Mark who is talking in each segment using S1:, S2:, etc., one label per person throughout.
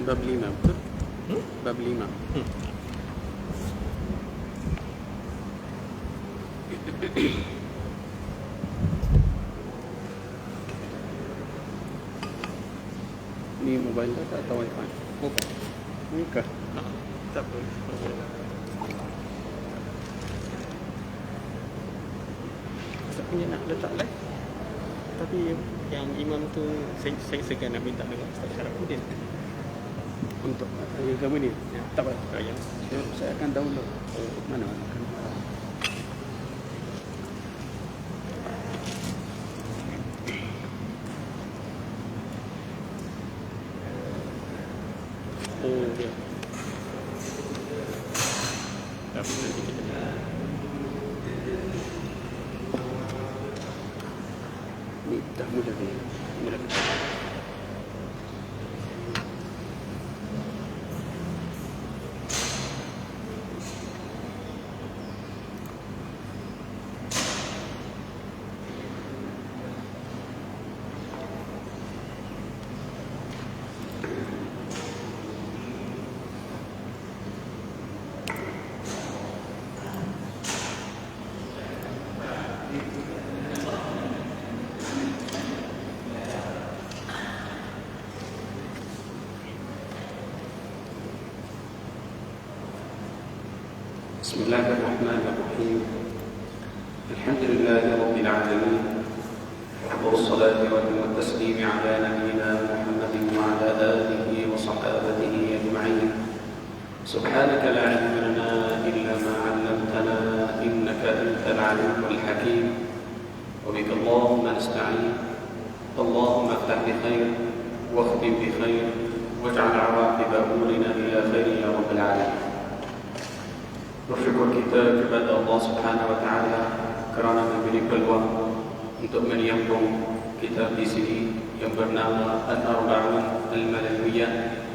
S1: Bab 5, betul? Bab 5. Ni mobile tak atau wifi?
S2: Mobile.
S1: Ni kah?
S2: Tak apa. Saya punya nak letak live. Tapi yang imam tu saya segan nak minta dengan Ustaz Syarafuddin.
S1: Untuk yang kamu ni?
S2: Ya, tak apa. Yang
S1: Saya akan download. Mana akan?
S2: oh ya. Tak apa, nanti kita
S1: Ni dah mula ni. Mula. بسم الله الرحمن الرحيم الحمد لله رب العالمين والصلاة والتسليم على نبينا محمد وعلى آله وصحابته أجمعين سبحانك لا علم لنا إلا ما علمتنا إنك أنت العليم الحكيم وبك اللهم نستعين اللهم افتح بخير واختم بخير واجعل عواقب أمورنا إلى خير يا رب العالمين. Bersyukur kita kepada Allah Subhanahu Wa Taala kerana memberi peluang untuk menyambung kitab di sini yang bernama Al-Arba'un Al-Malaliyah,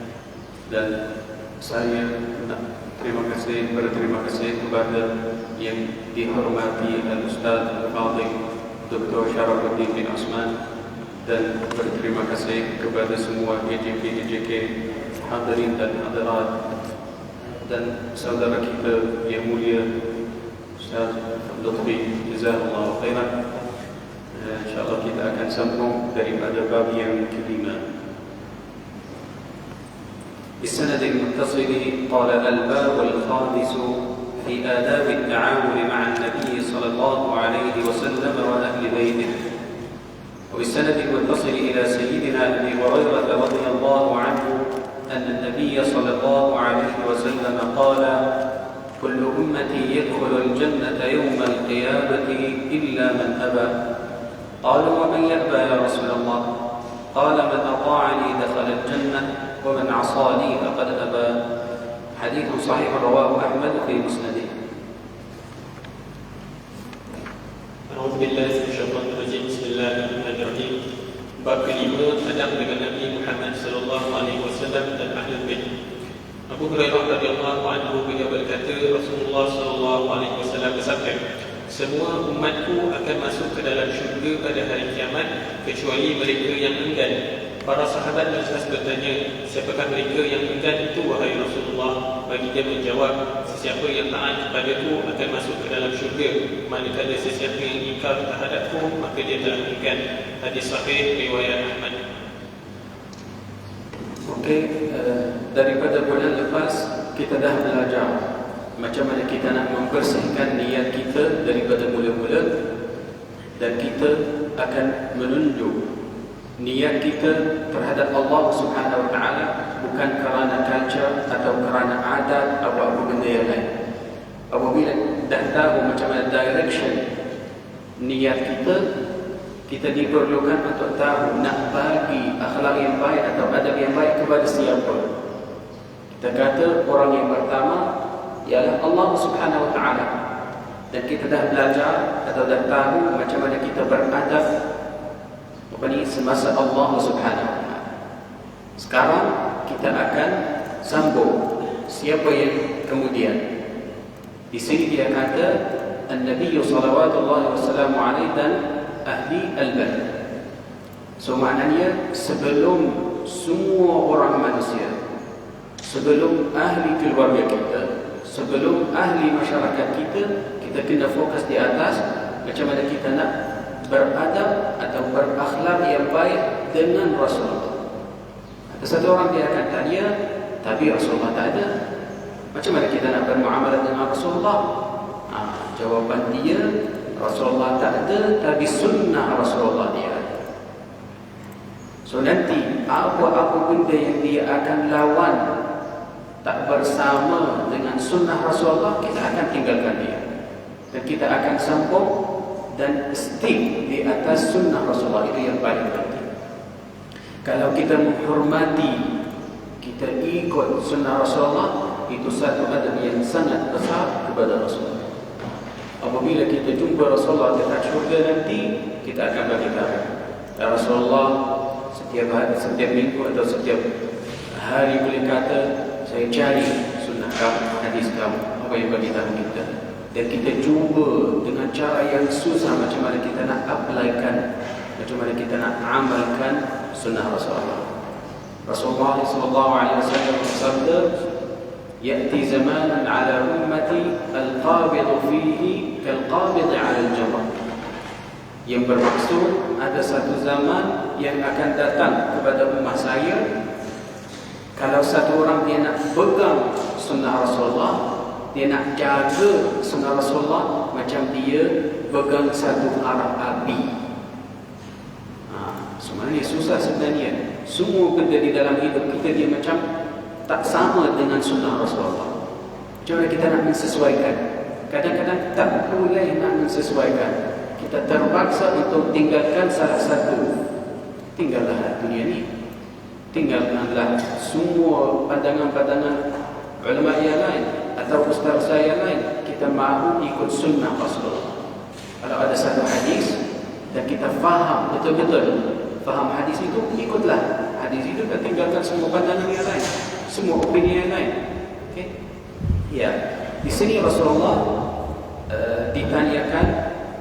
S1: dan saya nak berterima kasih kepada yang dihormati Al-Ustaz Al-Fadhil Dr. Syarafuddin bin Osman, dan berterima kasih kepada semua EJK hadirin dan hadirat, dan saudara kita yang mulia Ustaz Lutfi, jazakallahu khairan. InsyaAllah kita akan sambung daripada bab yang kelima. بالسند المتصل قال الباب الخامس في آداب التعامل مع النبي صلى الله عليه وسلم وأهل بيته. وبالسند المتصل إلى سيدنا أبي هريرة رضي الله عنه أن النبي صلى الله عليه وسلم قال كل أمتي يدخل الجنة يوم القيامة إلا من أبى. قالوا ومن يأبى يا رسول الله؟ قال من أطاعني دخل الجنة ومن عصاني فقد أبى. حديث صحيح رواه أحمد في مسنده.
S2: أعوذ بالله من الشيطان الرجيم. بسم الله الرحمن الرحيم. Bab kelima, adab dengan Nabi Muhammad sallallahu alaihi wasallam dan Ahlul Bait. Abu Hurairah radhiyallahu anhu beliau berkata, Rasulullah sallallahu alaihi wasallam bersabda, semua umatku akan masuk ke dalam syurga pada hari kiamat kecuali mereka yang enggan. Para sahabat lantas bertanya, siapakah mereka yang enggan itu wahai Rasulullah? Bagi dia menjawab, sesiapa yang taat kepadaku akan masuk ke dalam syurga, manakala sesiapa yang ingkar terhadapku maka dia telah enggan. Hadis sahih riwayat Ahmad.
S1: Okey, daripada bulan lepas kita dah belajar macam mana kita nak membersihkan niat kita daripada mula-mula, dan kita akan menunjuk niat kita terhadap Allah Subhanahu Wa Taala bukan kerana culture atau kerana adat atau apa benda yang lain. Apabila dah tahu macam mana direction niat kita, kita diperlukan untuk tahu nak bagi akhlak yang baik atau adab yang baik kepada siapa. Kita kata orang yang pertama ialah Allah Subhanahu Wa Taala, dan kita dah belajar atau dah tahu macam mana kita beradab semasa Allah Subhanahu Wa Taala. Sekarang kita akan sambung siapa yang kemudian. Di sini dia kata An-Nabi sallallahu alaihi dan ahli al-bait. So maknanya sebelum semua orang manusia sebelum ahli keluarga kita, sebelum ahli masyarakat kita, kita kena fokus di atas macam mana kita nak beradab atau berakhlak yang baik dengan Rasulullah. Ada satu orang dia akan tanya, tapi Rasulullah tak ada, macam mana kita nak bermuamalah dengan Rasulullah? Jawapan dia, Rasulullah tak ada, tapi sunnah Rasulullah dia ada. So nanti apa-apa benda yang dia akan lawan tak bersama dengan sunnah Rasulullah, kita akan tinggalkan dia, dan kita akan sambung dan stick di atas sunnah Rasulullah. Itu yang paling penting. Kalau kita menghormati, kita ikut sunnah Rasulullah, itu satu adab yang sangat besar kepada Rasulullah. Apabila kita jumpa Rasulullah dekat syurga nanti, kita akan beritahu, ya Rasulullah, setiap minggu atau setiap hari boleh kata, saya cari sunnah kamu, hadis kamu, apa yang beritahu kita, dan kita cuba dengan cara yang susah macam mana kita nak applykan, macam mana kita nak amalkan sunnah Rasulullah. Rasulullah SAW bersabda, "Ya'ti zamanan 'ala ummati al-qabidu fihi kal-qabid 'ala al-jamrah." Yang bermaksud ada satu zaman yang akan datang kepada umat saya, kalau satu orang dia nak pegang sunnah Rasulullah, dia nak jaga sunnah Rasulullah, macam dia pegang satu arah api. Sebenarnya susah sebenarnya. Semua benda di dalam hidup kita dia macam tak sama dengan sunnah Rasulullah. Macam mana kita nak mensesuaikan? Kadang-kadang tak boleh nak mensesuaikan. Kita terpaksa untuk tinggalkan salah satu. Tinggallah dunia ni, tinggalkanlah semua pandangan-pandangan ulama yang lain atau ustaz yang lain. Kita mahu ikut sunnah Rasulullah. Kalau ada satu hadis dan kita faham betul-betul, faham hadis itu, ikutlah hadis itu dan tinggalkan semua pandangan yang lain, semua opini yang lain. Okay? Ya, di sini Rasulullah ditanyakan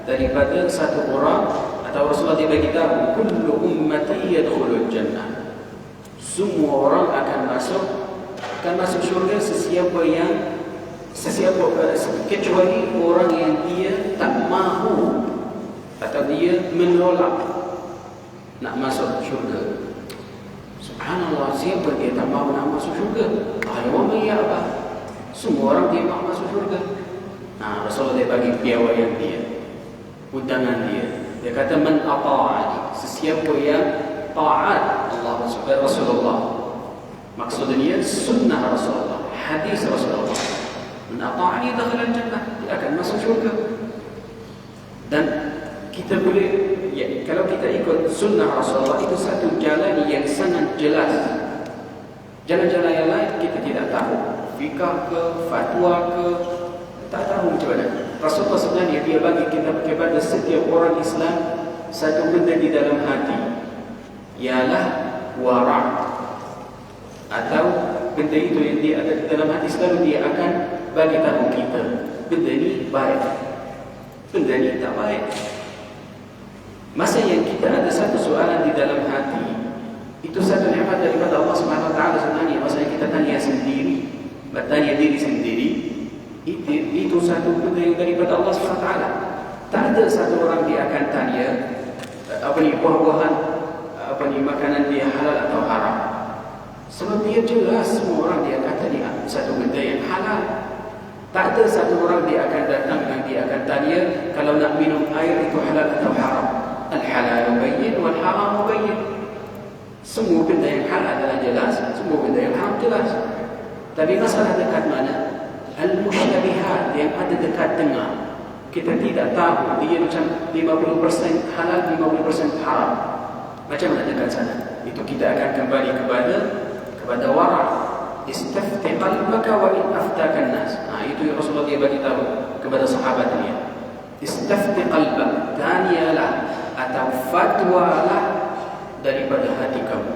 S1: daripada satu orang, atau Rasulullah dia beritahu, kullu ummati yadkhulul jannah. Semua orang akan masuk syurga kecuali orang yang dia tak mahu atau dia menolak nak masuk syurga. Subhanallah, siapa dia tak mahu nak masuk syurga? Orang ya apa? Semua orang dia mahu masuk syurga. Rasulullah dia bagi piawaian dia, undangan dia. Dia kata, man ata'ani, sesiapa yang taat Allah subhanahu Rasulullah. Maksudnya sunnah Rasulullah, hadis Rasulullah. Man ata'ani dakhala jannah, dia akan masuk syurga. Dan kita boleh, kalau kita ikut sunnah Rasulullah, itu satu jalan yang sangat jelas. Jalan-jalan yang lain kita tidak tahu, fikah ke, fatwa ke, tak tahu macam mana. Rasulullah sebenarnya dia bagi kita kepada setiap orang Islam satu benda di dalam hati, ialah wara', atau benda itu yang dia ada di dalam hati, selalu dia akan bagi tahu kita, benda ni baik, benda ni tak baik. Masa yang kita ada satu soalan di dalam hati, itu satu nikmat daripada Allah Subhanahu Wa Taala sebenarnya. Masa yang kita tanya sendiri, bertanya diri sendiri, itu satu benda yang daripada Allah Subhanahu Wa Taala. Tak ada satu orang dia akan tanya buah-buahan, makanan dia halal atau haram. Sebab dia jelas, semua orang dia kata dia satu benda yang halal. Tak ada satu orang dia akan datang dan dia akan tanya, kalau nak minum air itu halal atau haram. Al-halal bayyin wal haram bayyin. Semua benda yang halal adalah jelas, semua benda yang haram jelas. Tapi masalah dekat mana? Al-mushtabihat yang ada dekat tengah. Kita tidak tahu, dia macam 50% halal, 50% haram. Macam mana dekat sana? Itu kita akan kembali kepada wara'. Istafti qalbaka wa in aftaka an-nas. Itu yang Rasulullah dia bagi tahu kepada sahabatnya. Istafti qalbak, tanyalah atau fatwalah daripada hati kamu.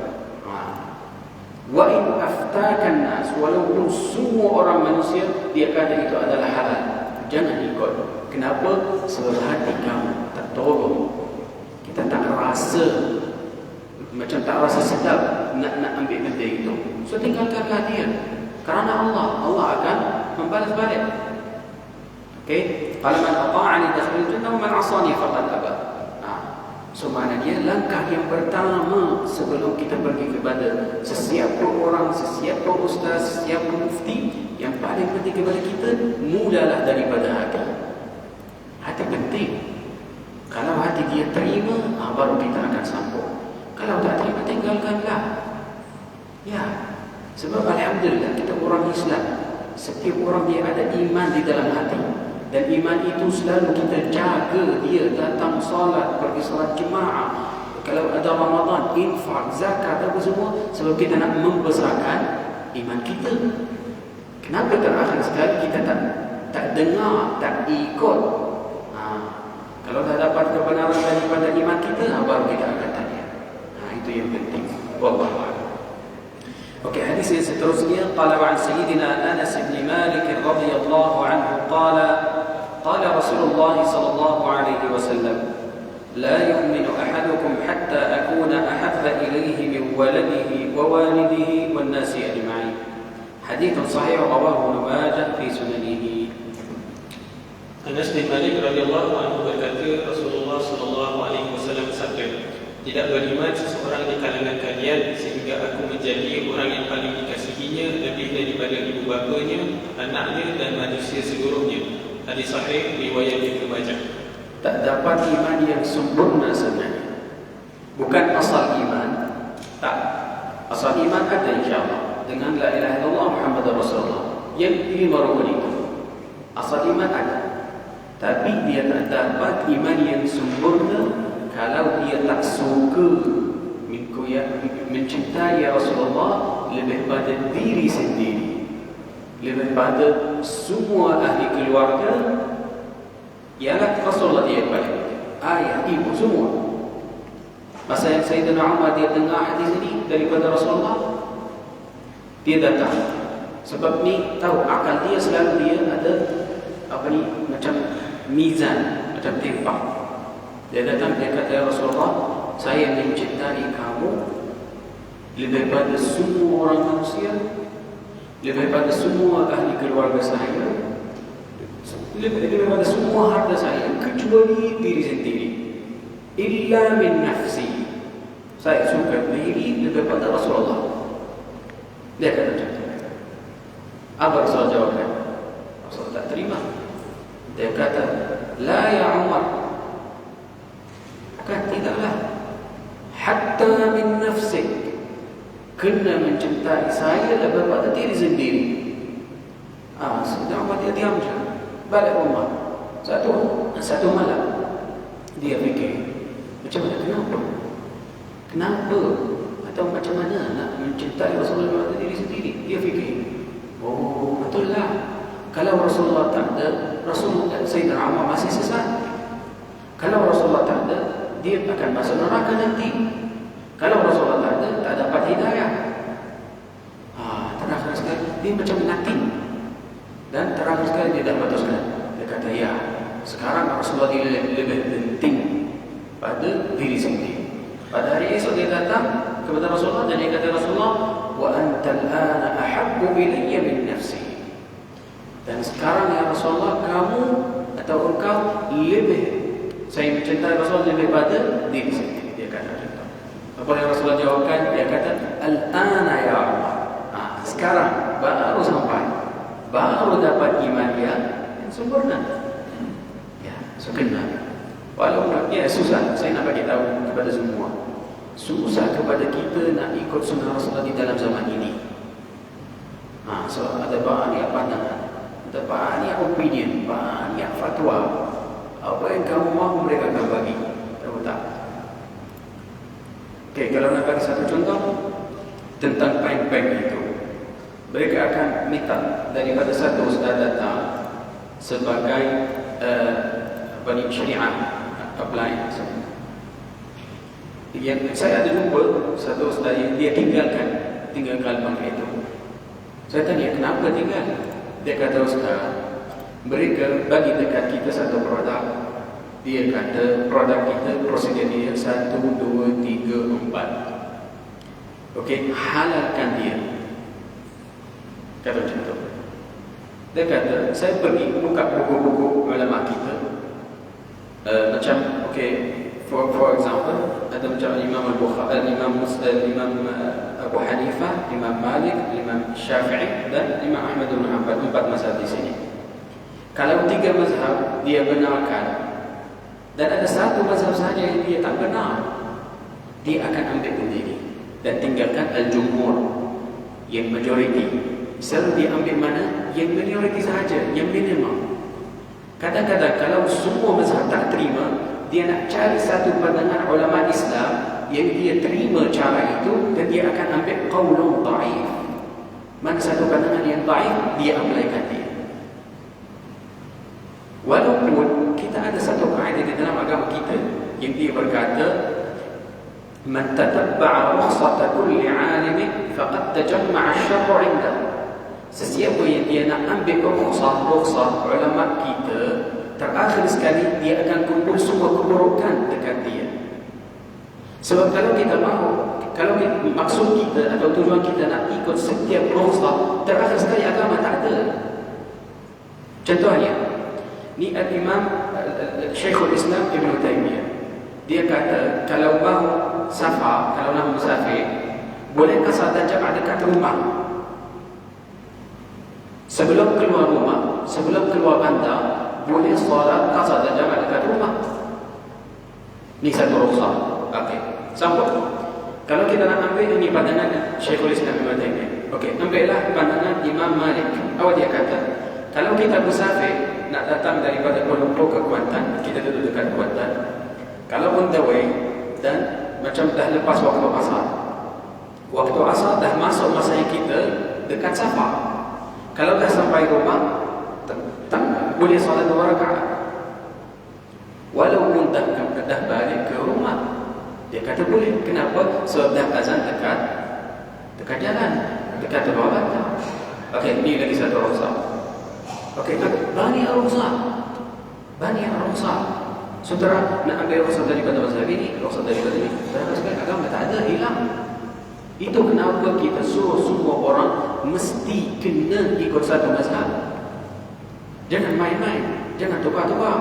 S1: Wa in aftaka an-nas, walaupun semua orang manusia dia kata itu adalah halal, jangan ikut. Kenapa? Sebab hati kamu tak tolong. Kita tak rasa, macam tak rasa sedap nak ambil benda itu. So tinggalkanlah dia. kerana Allah akan membalas balik. Okey, qala man ata'ani dakhil jannah wa man 'asani faqad aba. So maknanya langkah yang pertama sebelum kita pergi kepada sesiapa orang, sesiapa ustaz, sesiapa mufti, yang paling penting kepada kita, mulalah daripada hati. Hati penting. Kalau hati dia terima, baru kita akan sambung. Kalau tak terima, tinggalkanlah. Ya, sebab alhamdulillah kita orang Islam, setiap orang dia ada iman di dalam hati. Dan iman itu selalu kita jaga dia, datang solat, pergi solat jemaah, kalau ada Ramadan, infak, zakat, apa semua, sebab kita nak membesarkan iman kita. Kenapa terakhir sekali kita tak dengar, tak ikut? Kalau dah dapat kebenaran daripada iman kita, baru kita akan tanya. Itu yang penting. Wallahu a'lam. Okey, hadis yang seterusnya, qala wa an sayyidina Anas bin Malik radhiyallahu anhu قال رسول الله صلى الله عليه وسلم لا يؤمن أحدكم حتى أكون أحب إليه من ولده ووالده والناس أجمعين. حديث صحيح رواه ابن ماجه في سننه.
S2: Anas bin Malik radhiyallahu anhu berkata, Rasulullah sallallahu alaihi wasallam bersabda, tidak beriman seseorang di kalangan kalian sehingga aku menjadi orang yang paling dikasihinya lebih daripada ibu bapanya, anaknya dan manusia seluruhnya. Hadis sahih riwayat Ibnu Majah.
S1: Tak dapat iman yang sempurna sebenarnya. Bukan asal iman. Tak. Asal iman ada insya-Allah dengan la ilaha illallah Muhammadur Rasulullah. Yang ini baru itu. Asal iman ada. Tapi dia tak dapat iman yang sempurna kalau dia tak suka mencintai Rasulullah lebih pada diri sendiri, lebih pada semua ahli keluarga. Ialah Rasulullah dia paling, ayah, ibu, semua. Masa yang Sayyidina Umar dia dengar hadis ini daripada Rasulullah, dia datang. Sebab ni tahu akal dia selalu dia ada macam mizan, macam timpak. Dia datang, dia kata, ya Rasulullah, saya mencintai kamu lebih pada semua orang manusia, lebih pada semua ahli keluarga saya, lebih pada semua harta saya, kecuali diri sendiri. Illa min nafsi. Saya suka diri lebih pada Rasulullah. Dia kata macam. Apa Rasulullah jawabkan? Rasulullah tak terima. Dia kata, la ya Umar, kata tidaklah, hatta min nafsik, kena mencintai saya lebih pada diri sendiri. Sudah Umar dia diam je. Balik rumah satu malam dia fikir, macam mana, kenapa atau macam mana nak mencintai Rasulullah pada diri sendiri. Dia fikir, oh betul lah, kalau Rasulullah tak ada, Rasulullah Sayyidina Umar masih sesat. Kalau Rasulullah tak ada, dia akan masuk neraka nanti. Kalau Rasulullah tak ada, tak dapat hidayah. Terakhir sekali dia macam nothing. Dan terakhir sekali dia dah putuskan. Dia kata, ya, sekarang Rasulullah dia lebih penting pada diri sendiri. Pada hari esok dia datang kepada Rasulullah dan dia kata, Rasulullah, wa antal ana ahabbu ilayya min nafsi. Dan sekarang ya Rasulullah, kamu atau engkau lebih, saya mencintai Rasulullah lebih pada diri sendiri. Dia kata macam. Apa yang Rasulullah jawabkan? Dia kata, al-ana ya Umar. Sekarang baru sampai, baru dapat iman yang sempurna. Ya, so kena. Walaupun ya susah, saya nak bagi tahu kepada semua, susah kepada kita nak ikut sunnah Rasulullah di dalam zaman ini. So ada banyak pandangan, ada banyak opinion, banyak fatwa. Apa yang kamu mahu mereka akan bagi. Tahu tak? Okey, kalau nak bagi satu contoh tentang peng-peng itu, mereka akan minta daripada satu ustaz datang sebagai syariah apply. Yang saya ada jumpa satu ustaz yang dia tinggalkan bangsa itu. Saya tanya, kenapa tinggal? Dia kata, ustaz, mereka bagi dekat kita satu produk. Dia kata produk kita prosedur dia 1, 2, 3, 4. Okey, halalkan dia. Kata macam tu. Dia kata, saya pergi buka buku-buku ulama kita, macam, for example, ada macam Imam Al-Bukhari, Imam Abu Hanifah, Imam Malik, Imam Syafi'i dan Imam Ahmad bin Hanbal, 4 mazhab di sini. Kalau 3 mazhab dia benarkan dan ada 1 mazhab sahaja yang dia tak benar, dia akan ambil sendiri dan tinggalkan al-jumhur, yang majoriti. Selalu dia ambil mana? Yang minoriti sahaja, yang minimum. Kadang-kadang kalau semua mazhab tak terima, dia nak cari satu pandangan ulama Islam yang dia terima cara itu, dan dia akan ambil qaulun dhaif. Mana satu pandangan yang dhaif, dia ambilkan dia. Walaupun kita ada satu kaedah di dalam agama kita yang dia berkata, man tatabba'a rukhsata kulli 'alimin faqad tajamma'a asy-syar'u 'indahu. Sesiapa yang dia nak ambil rukhsah ulama kita, terakhir sekali dia akan kumpul semua keburukan dekat dia. Sebab kalau kita mahu, kalau maksud kita atau tujuan kita nak ikut setiap rukhsah, terakhir sekali agama tak ada. Contohnya, ni al-Imam Syekhul Islam Ibn Taymiyah, dia kata kalau mahu safar, kalau nak musafir, boleh qasar dan jamak dekat rumah. Sebelum keluar rumah, sebelum keluar bandar, boleh solat qasar dan jamak dekat rumah. Ni satu rukhsah. Okey, sambung. Kalau kita nak ambil ini pandangan Syekhul Islam Ibn Taymiyah, ambillah pandangan Imam Malik. Awak dia kata, kalau kita musafir nak datang daripada Kuala Lumpur ke Kuantan, kita duduk dekat Kuantan. Kalau on the way dan macam dah lepas waktu asar, waktu asar dah masuk masa yang kita dekat safar. Kalau dah sampai rumah, boleh solat 2 rakaat. Walaupun dah balik ke rumah, dia kata boleh. Kenapa? Sebab dah azan dekat jalan, dekat bawah bandar. Okey, ni lagi satu rukhsah. Okey, banyak rukhsah. Saudara nak ambil rukhsah daripada mazhab ini, rukhsah daripada ini, sekarang agama tak ada, hilang. Itu kenapa kita suruh semua orang mesti kena ikut satu mazhab. Jangan main-main, jangan tukar-tukar.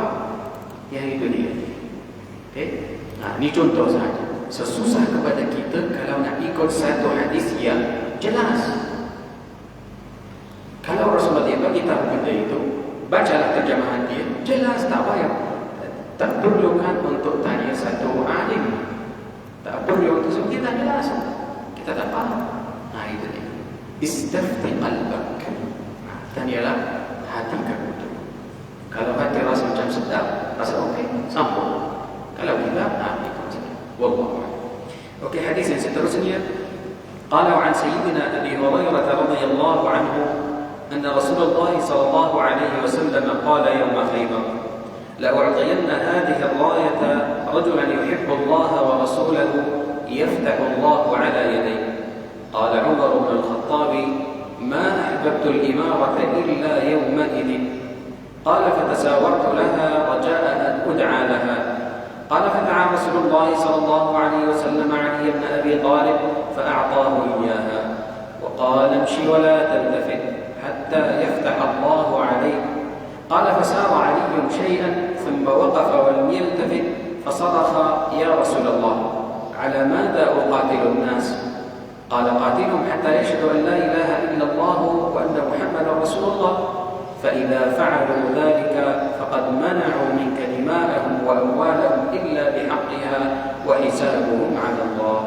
S1: Yang itu dia. Okey? Ini contoh sahaja. Sesusah kepada kita kalau nak ikut satu hadis yang jelas. Kalau Rasulullah dia bagi tahu benda itu, bacalah terjemahan dia, jelas, tak payah. Tak perlukan untuk tanya satu alim. Tak perlu untuk sebab kita jelas. Kita tak faham. Itu dia. Istafti qalbak. Tanyalah hati kamu itu. Kalau hati rasa macam sedap, rasa okey, sambung. Kalau tidak, ikut saja. Wallahu a'lam. Okey, hadis yang seterusnya. Qala an sayyidina Abi Hurairah radhiyallahu anhu anna Rasulullah sallallahu alaihi wasallam qala yawm Khaybar, لأعطين هذه الراية رجلا يحب الله ورسوله يفتح الله على يديه. قال عمر بن الخطاب ما أحببت الإمارة إلا يومئذ. قال فتساورت لها رجاء أن أدعى لها. قال فدعا رسول الله صلى الله عليه وسلم علي بن أبي طالب فأعطاه إياها وقال امشي ولا تلتفت حتى يفتح الله عليك. قال فسار علي شيئا ثم وقف ولم يلتفت فصرخ يا رسول الله على ماذا أقاتل الناس؟ قال قاتلهم حتى يشهدوا أن لا إله إلا الله وأن محمدا رسول الله فإذا فعلوا ذلك فقد منعوا منك دماءهم وأموالهم إلا بحقها وحسابهم على الله.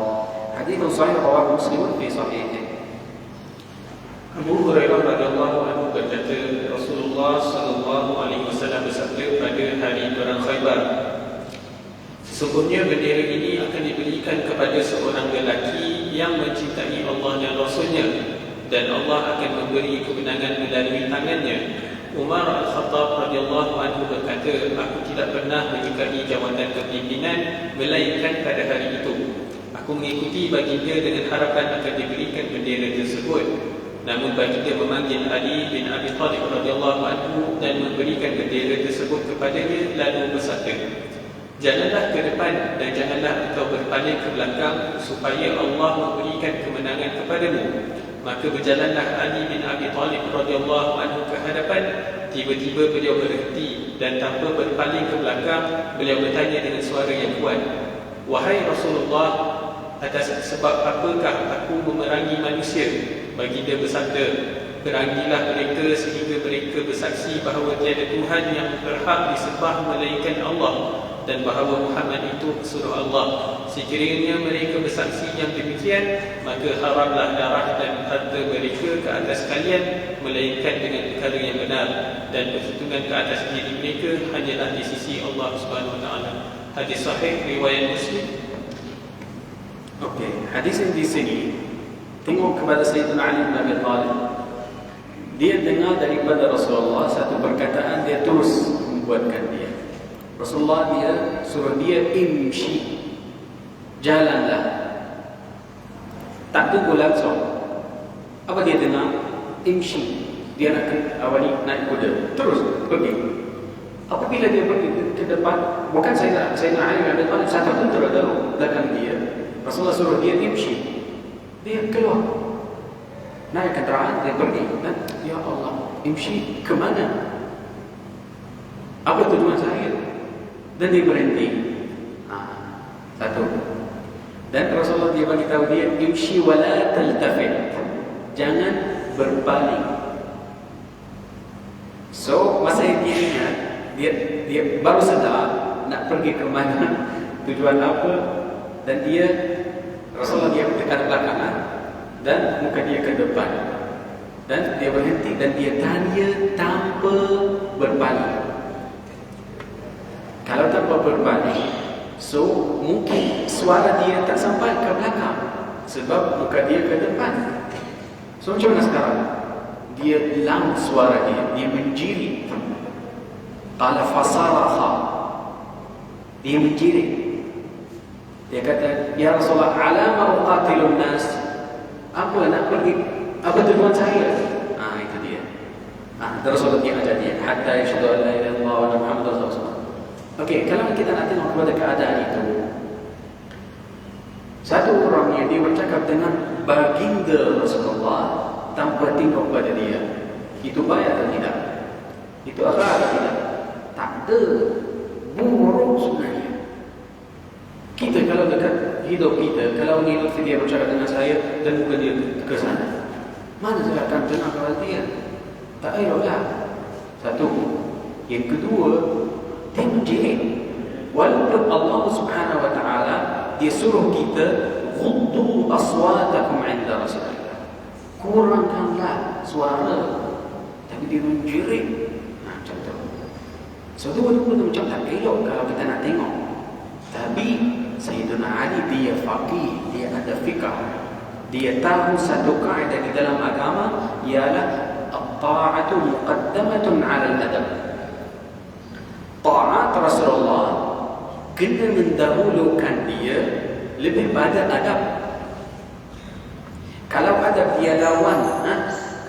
S1: حديث صحيح رواه مسلم في صحيحه.
S2: Abu Hurairah radhiyallahu anhu berkata, Rasulullah sallallahu alaihi wasallam bersabda pada hari perang Khaybar, sesungguhnya bendera ini akan diberikan kepada seorang lelaki yang mencintai Allah dan Rasulnya, dan Allah akan memberi kemenangan melalui tangannya. Umar Al-Khattab radhiyallahu anhu berkata, aku tidak pernah menyukai jawatan kepimpinan melainkan pada hari itu. Aku mengikuti baginda dengan harapan akan diberikan bendera tersebut. Namun baginda memanggil Ali bin Abi Thalib radhiyallahu anhu dan memberikan bendera tersebut kepadanya, lalu bersabda, janganlah ke depan dan janganlah engkau berpaling ke belakang supaya Allah memberikan kemenangan kepadamu. Maka berjalanlah Ali bin Abi Thalib radhiyallahu anhu ke hadapan. Tiba-tiba beliau berhenti dan tanpa berpaling ke belakang, beliau bertanya dengan suara yang kuat, "Wahai Rasulullah, atas sebab apakah aku memerangi manusia?" Baginda bersabda, "Perangilah mereka sehingga mereka bersaksi bahawa tiada Tuhan yang berhak disembah melainkan Allah dan bahawa Muhammad itu pesuruh Allah. Sekiranya mereka bersaksi yang demikian, maka haramlah darah dan harta mereka ke atas kalian melainkan dengan perkara yang benar, dan perhitungan ke atas diri mereka hanyalah di sisi Allah Subhanahu Wa Taala." Hadis sahih riwayat Muslim.
S1: Okey, hadis yang di sini tengok kepada Sayyidina Ali bin Abi Thalib. Dia dengar daripada Rasulullah satu perkataan, dia terus membuatkan dia. Rasulullah dia suruh dia imshi, jalanlah. Tak tunggu langsung. Apa dia dengar? Imshi. Dia nak awali naik kuda, terus pergi. Apabila dia pergi ke depan, bukan Sayyidina Ali bin Abi Thalib satu pun terada belakang dia. Rasulullah suruh dia imshi. Dia keluar, naik kenderaan, dia pergi. Dan ya Allah, imshi ke mana? Apa tujuan saya? Dan dia berhenti. Satu. Dan Rasulullah dia bagi tahu dia, imshi wala taltafit, jangan berpaling. So masa dia ingat, dia baru sedar nak pergi ke mana, tujuan apa, dan dia Rasulullah dia dekat belakang dan muka dia ke depan, dan dia berhenti dan dia tanya tanpa berpaling. Kalau tanpa berpaling, so mungkin suara dia tak sampai ke belakang sebab muka dia ke depan. So macam mana sekarang? Dia hilang suara dia menjerit. Qala fasaraha, dia menjerit. Dia kata, "Ya Rasulullah, alama uqatilun nas?" Apa nak pergi? Apa tujuan saya? Itu dia. Rasulullah dia ajar dia, hatta yashhadu an la ilaha illallah wa anna Muhammadar Rasulullah. Okey, kalau kita nak tengok kepada keadaan itu, satu orang yang dia bercakap dengan baginda Rasulullah tanpa tengok pada dia, itu baik atau tidak? Itu apa atau tidak? Tak ada. Buruk sebenarnya. Kita kalau dekat hidup kita, kalau ni Lutfi dia bercakap dengan saya dan muka dia ke sana, mana saya akan dengar kepada dia? Tak eloklah. Satu. Yang kedua, dia menjerit. Walaupun Allah Subhanahu Wa Taala dia suruh kita ghuddu aswatakum 'inda Rasulillah, kurangkanlah suara, tapi dia menjerit. Macam tu. So dua-dua tu macam tak elok kalau kita nak tengok. Tapi Sayyidina Ali dia faqih, dia ada fiqh. Dia tahu satu kaedah di dalam agama, ialah at-ta'atu muqaddamatun 'ala al-adab. Ta'at Rasulullah kena mendahulukan dia lebih pada adab. Kalau adab dia lawan,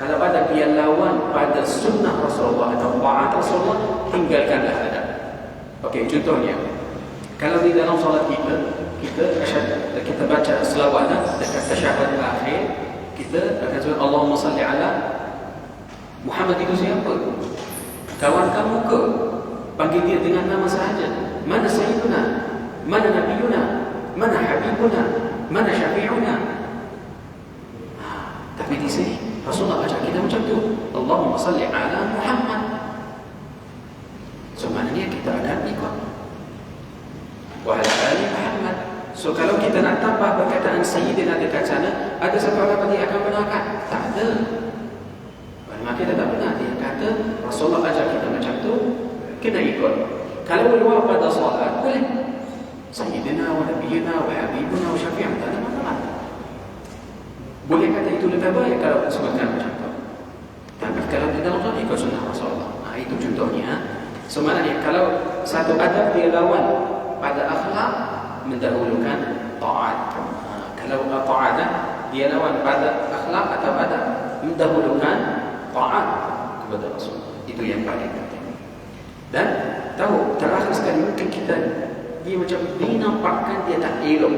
S1: kalau adab dia lawan pada sunnah Rasulullah atau ta'at Rasulullah, tinggalkanlah adab. Okey, contohnya, kalau di dalam solat kita baca selawat dekat tasyahud akhir, kita akan sebut Allahumma salli ala Muhammad. Itu siapa? Kawan kamu ke? Panggil dia dengan nama sahaja. Mana Sayyiduna? Mana Nabiyuna? Mana Habibuna? Mana Syafi'una? Tapi di sini Rasulullah ajak kita macam tu, Allahumma salli ala Muhammad. So maknanya kita akan ikut wa ala ali Muhammad. So kalau kita nak tambah perkataan Sayyidina dekat sana, ada siapa orang yang akan benarkan? Tak ada. Maka kita tak benar. Dia kata Rasulullah ajak kita macam tu, kena ikut. Kalau luar pada solat, boleh Sayyidina wa Nabiyina wa Habibuna wa Syafi'una, tak ada masalah. Boleh kata itu lebih baik kalau sebutkan macam tu. Tapi kalau kita langsung ikut sunnah Rasulullah, itu contohnya. Sebenarnya kalau satu adab dia lawan pada akhlak, mendahulukan ta'at. Kalau ta'at dia lawan pada akhlak atau adab, mendahulukan ta'at kepada Rasul. Itu yang paling penting. Dan tahu, terakhir sekali mungkin kita dia macam dinampakkan dia tak elok.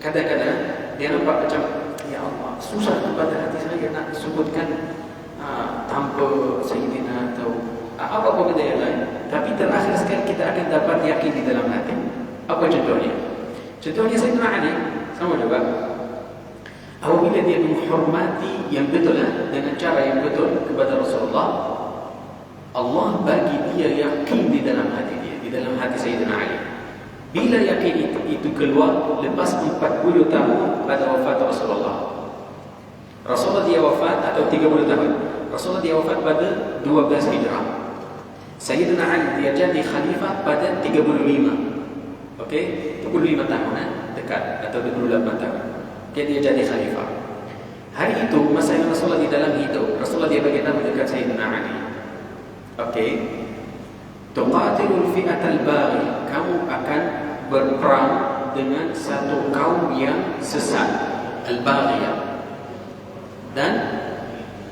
S1: Kadang-kadang dia nampak macam, ya Allah, susah kepada hati saya nak sebutkan tanpa Sayyidina atau apa-apa benda yang lain. Tapi terakhir sekali kita akan dapat yakin di dalam hati. Apa contohnya? Contohnya Sayyidina Ali sama juga. Apabila dia menghormati yang betul dengan cara yang betul kepada Rasulullah, Allah bagi dia yakin di dalam hati dia, di dalam hati Sayyidina Ali. Bila yakin itu keluar lepas 40 tahun pada wafat Rasulullah. Rasulullah dia wafat atau 30 tahun. Rasulullah dia wafat pada 12 Hijrah. Sayyidina Ali dia jadi khalifah pada 35. Okey, 25 tahun dekat atau 28 tahun. Dia jadi khalifah. Hari itu masa yang Rasulullah di dalam hidup, Rasulullah dia bagi nama dekat Sayyidina Ali. Okey. Tuqatilul fi'atal baghi, kamu akan berperang dengan satu kaum yang sesat, al-baghiyah. Dan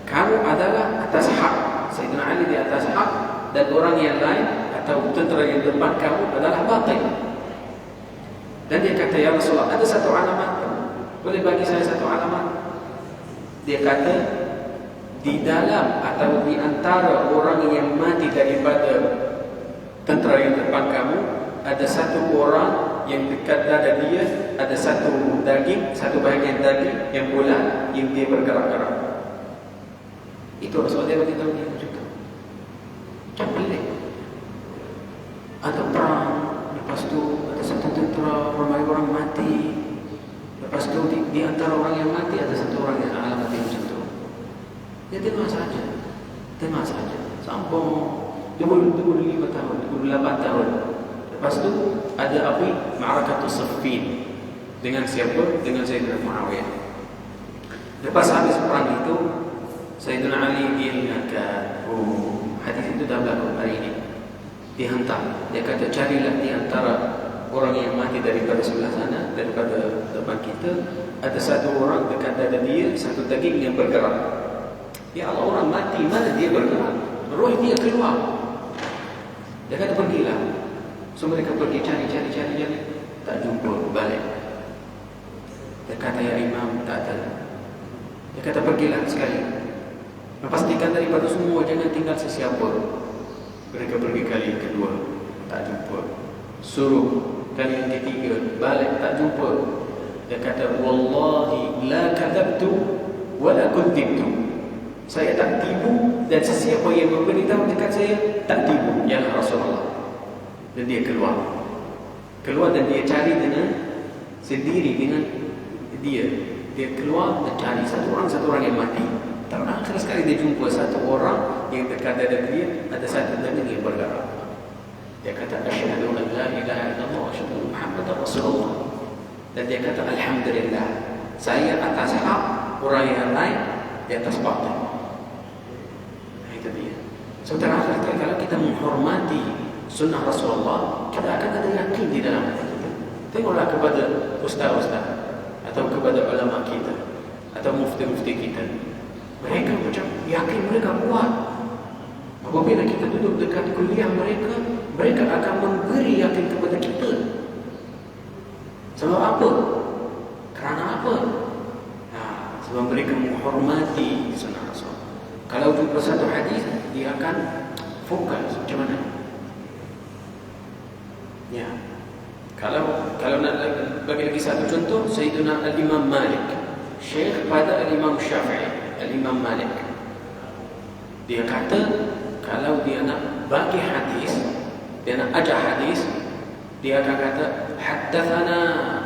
S1: kamu adalah atas hak. Sayyidina Ali di atas hak dan orang yang lain atau tentera yang depan kamu adalah batil. Dan dia kata, ya Rasulullah, ada satu alamat, boleh bagi saya satu alamat? Dia kata, di dalam atau di antara orang yang mati daripada tentera yang depan kamu, ada satu orang yang dekat dada dia, ada satu daging, satu bahagian daging yang bulat, yang dia bergerak-gerak. Itu Rasulullah dia beritahu dia juga. Macam pelik. Ada perang, lepas tu ada satu tentera, ramai orang mati. Lepas tu di antara orang yang mati ada satu orang yang alamat macam tu. Dia terima saja. Sambung 25 tahun, 28 tahun. Lepas tu ada api Ma'rakatus Siffin. Dengan siapa? Dengan Sayyidina Muawiyah. Lepas habis perang itu, Sayyidina Ali dia ingatkan, hadis itu dah berlaku hari ini. Dia hantar, dia kata carilah di antara orang yang mati daripada sebelah sana, daripada depan kita, ada satu orang dekat dada dia, satu daging yang bergerak. Ya Allah, orang mati, mana dia bergerak? Roh dia keluar. Dia kata pergilah. So mereka pergi cari, tak jumpa, balik. Dia kata, ya Imam, tak ada. Dia kata pergilah sekali. Pastikan daripada semua, jangan tinggal sesiapa. Mereka pergi kali kedua, tak jumpa. Suruh kali yang ketiga, balik, tak jumpa. Dia kata, wallahi la kadabtu wa la kudzibtu. Saya tak tipu dan sesiapa yang memberitahu dekat saya tak tipu, ialah Rasulullah. Dan dia keluar dan dia cari dengan sendiri dengan dia keluar dan cari satu orang yang mati. Terakhir sekali dia jumpa satu orang yang dekat dada dia, ada satu daging yang bergerak. Dia kata, asyhadu an la ilaha illallah wa asyhadu anna Muhammadar Rasulullah. Dan dia kata, alhamdulillah, saya atas hak, orang yang lain di atas batil. Itu dia. So terakhir sekali kalau kita menghormati sunnah Rasulullah, kita akan ada yakin di dalam hati kita. Tengoklah kepada ustaz-ustaz atau kepada ulama kita atau mufti-mufti kita. Mereka macam yakin, mereka kuat. Apabila kita duduk dekat kuliah mereka akan memberi yakin kepada kita. Sebab apa? Kerana apa? Sebab mereka menghormati sunnah Rasul. Kalau jumpa satu hadis, dia akan fokus macam mana? Ya. Kalau nak bagi lagi satu contoh, Sayyidina Al-Imam Malik, Syekh pada Al-Imam Syafi'i, Al-Imam Malik. Dia kata, kalau dia nak bagi hadis, dia nak ajar hadis, dia akan kata, haddathana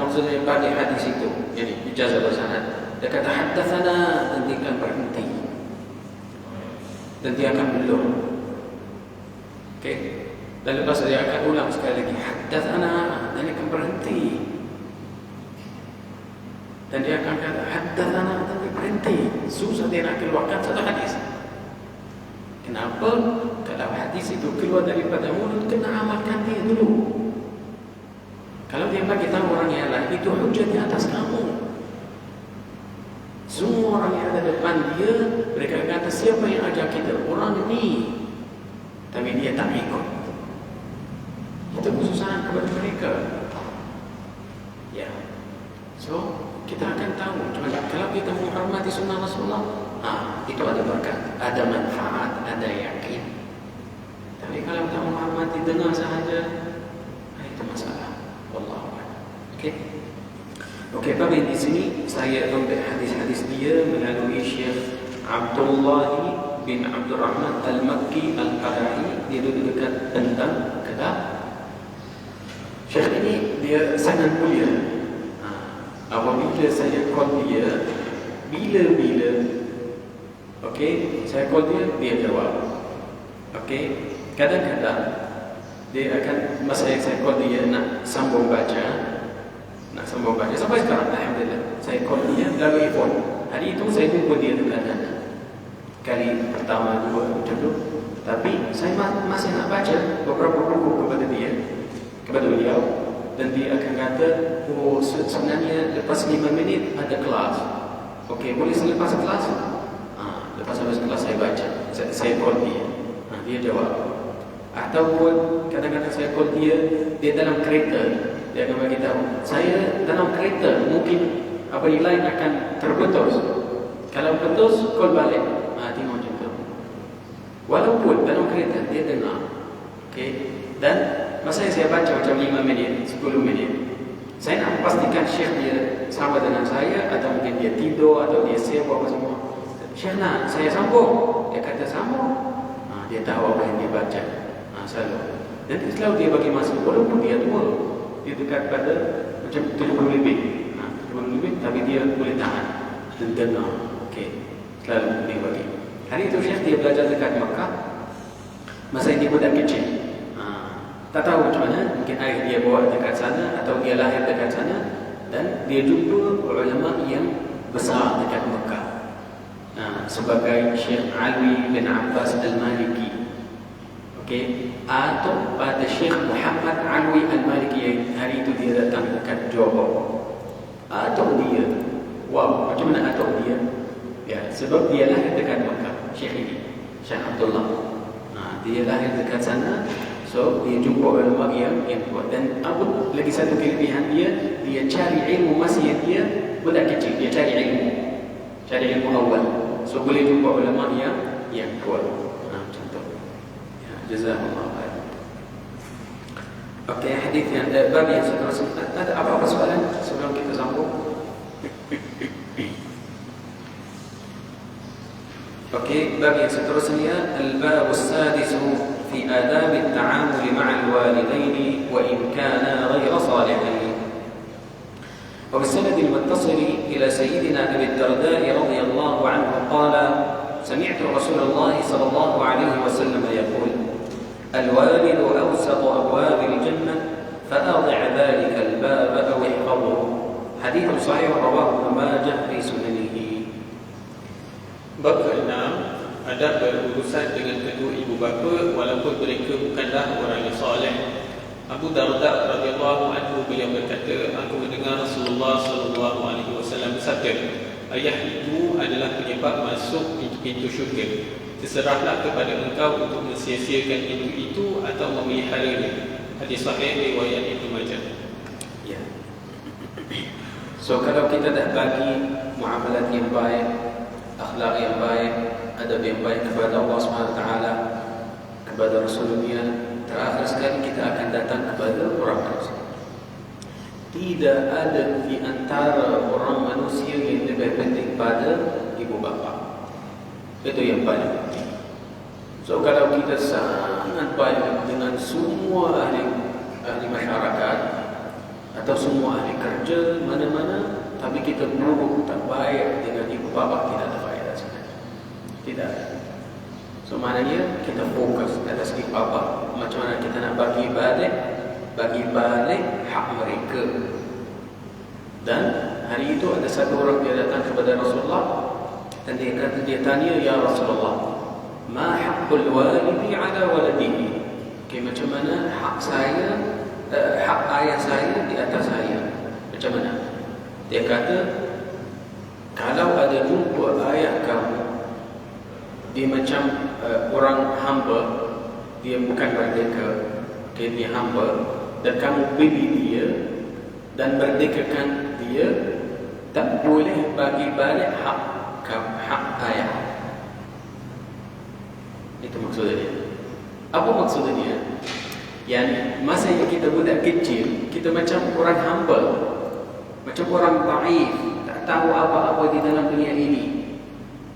S1: maksudnya bagi hadis itu, yani ijazah bersanad. Dia kata haddathana, dan dia akan berhenti. Dan dia akan belum. Okey. Dan lepas dia akan ulang sekali lagi, haddathana, dan dia akan berhenti. Dan dia akan kata haddathana, dan dia berhenti. Susah dia nak keluarkan satu hadis. Kenapa? Kalau hadis itu keluar daripada mulut, kena amalkan dia dulu. Kalau dia bagi tahu orang yang lain, itu hujah di atas kamu. Semua orang yang ada depan dia, mereka kata siapa yang ajar kita? Orang ini. Tapi dia tak ikut. Itu kesusahan kepada mereka. Ya. So, kita akan tahu. Cuma kalau kita menghormati sunnah Rasulullah, itu ada berkat, ada manfaat, ada yakin. Tapi kalau kita menghormati dengar sahaja, itu masalah. Wallahu a'lam. Okey, tapi di sini saya ambil hadis-hadis dia melalui Syekh Abdullah bin Abdul Rahman Al-Makki Al-Qarahi. Dia duduk dekat Tentang, Kedah. Syekh ini dia sangat mulia. Apabila saya call dia, bila-bila, saya call dia jawab. Kadang-kadang dia akan, masa saya call dia nak sambung baca, sampai sekarang alhamdulillah saya call dia melalui phone. Hari itu saya jumpa dia dekat sana, kali pertama, dua, macam tu. Tapi saya masih nak baca beberapa buku kepada beliau, dan dia akan kata, sebenarnya lepas 5 minit ada kelas. Boleh selepas kelas? Lepas habis kelas saya baca, saya call dia, dia jawab. Ataupun kadang-kadang saya call dia dalam kereta, dia akan bagi tahu, saya dalam kereta, mungkin line akan terputus. Kalau putus, call balik. Tengok macam tu. Walaupun dalam kereta dia dengar. Dan masa saya baca macam 5 minit, 10 minit, saya nak pastikan Syekh dia sama dengan saya, atau mungkin dia tidur, atau dia sibuk apa semua. Syekh nak saya sambung, dia kata sambung. Dia tahu apa yang dia baca. Selalu. Dan selalu dia bagi masa, walaupun dia tua, dia dekat pada macam 70 lebih, 70 lebih, tapi dia boleh tahan dan dengar. Selalu dia bagi. Hari itu Syekh dia belajar dekat Makkah, masa dia budak kecil. Tak tahu macam mana, mungkin ayah dia bawa dekat sana, atau dia lahir dekat sana, dan dia jumpa ulama yang besar dekat Mekah, sebagai Syekh Ali bin Abbas Al-Maliki, atau pada Syekh Muhammad Alwi Al-Maliki yang hari itu dia datang dekat Johor. Atau dia, macam mana atau dia? Sebab dia lahir dekat Mekah, Syekh ini, Syekh Abdullah. Dia lahir dekat sana. So, dia jumpa ulama yang kuat. Dan lagi satu kelebihan dia cari ilmu masih dia budak kecil. Dia cari ilmu awal. So, boleh jumpa ulama yang kuat. Macam tu. Jazakallah khair. Hadis yang bab yang seterusnya. Ada apa-apa soalan sebelum kita sambung? Bab yang seterusnya, al-bab as-sadis في آداب التعامل مع الوالدين وإن كانا غير صالحين. وبالسند المتصل إلى سيدنا أبي الدرداء رضي الله عنه قال: سمعت رسول الله صلى الله عليه وسلم يقول: الوالد أوسط أبواب الجنة فأضع ذلك الباب أو احفظه. حديث صحيح رواه ابن ماجه في سننه.
S2: Bab ke-6, adab berurusan dengan kedua ibu bapa walaupun mereka bukanlah orang yang soleh. Abu Darda radhiyallahu anhu beliau berkata, aku mendengar Rasulullah sallallahu alaihi wasallam bersabda, ayah itu adalah penyebab masuk pintu syurga. Terserahlah kepada engkau untuk mensia-siakan pintu itu atau memeliharanya. Hadis sahih riwayat Ibnu Majah.
S1: So kalau kita dah bagi muamalat yang baik, akhlak yang baik, adab yang baik kepada Allah SWT, kepada Rasulullah, terakhir sekali kita akan datang kepada orang manusia. Tidak ada di antara orang manusia yang lebih penting pada ibu bapa. Itu yang paling penting. So kalau kita sangat baik dengan semua ahli masyarakat atau semua ahli kerja mana-mana, tapi kita buruk, tak baik dengan ibu bapa, tidak ada faedah sebenarnya. Tidak. So maknanya kita fokus atas ibu bapa. Macam mana kita nak bagi balik hak mereka. Dan hari itu ada satu orang dia datang kepada Rasulullah dan dia tanya, ya Rasulullah, ma haqqul walidi ala waladihi? Macam mana hak ayah saya di atas saya? Macam mana? Dia kata, kalau ada jumpa ayah kamu, dia macam orang hamba, dia bukan merdeka, dia hamba, dan kamu beli dia dan merdekakan dia, tak boleh bagi balik hak ayah. Itu maksudnya. Apa maksudnya? Yang masa yang kita budak kecil, kita macam orang humble, macam orang dhaif, tak tahu apa-apa di dalam dunia ini.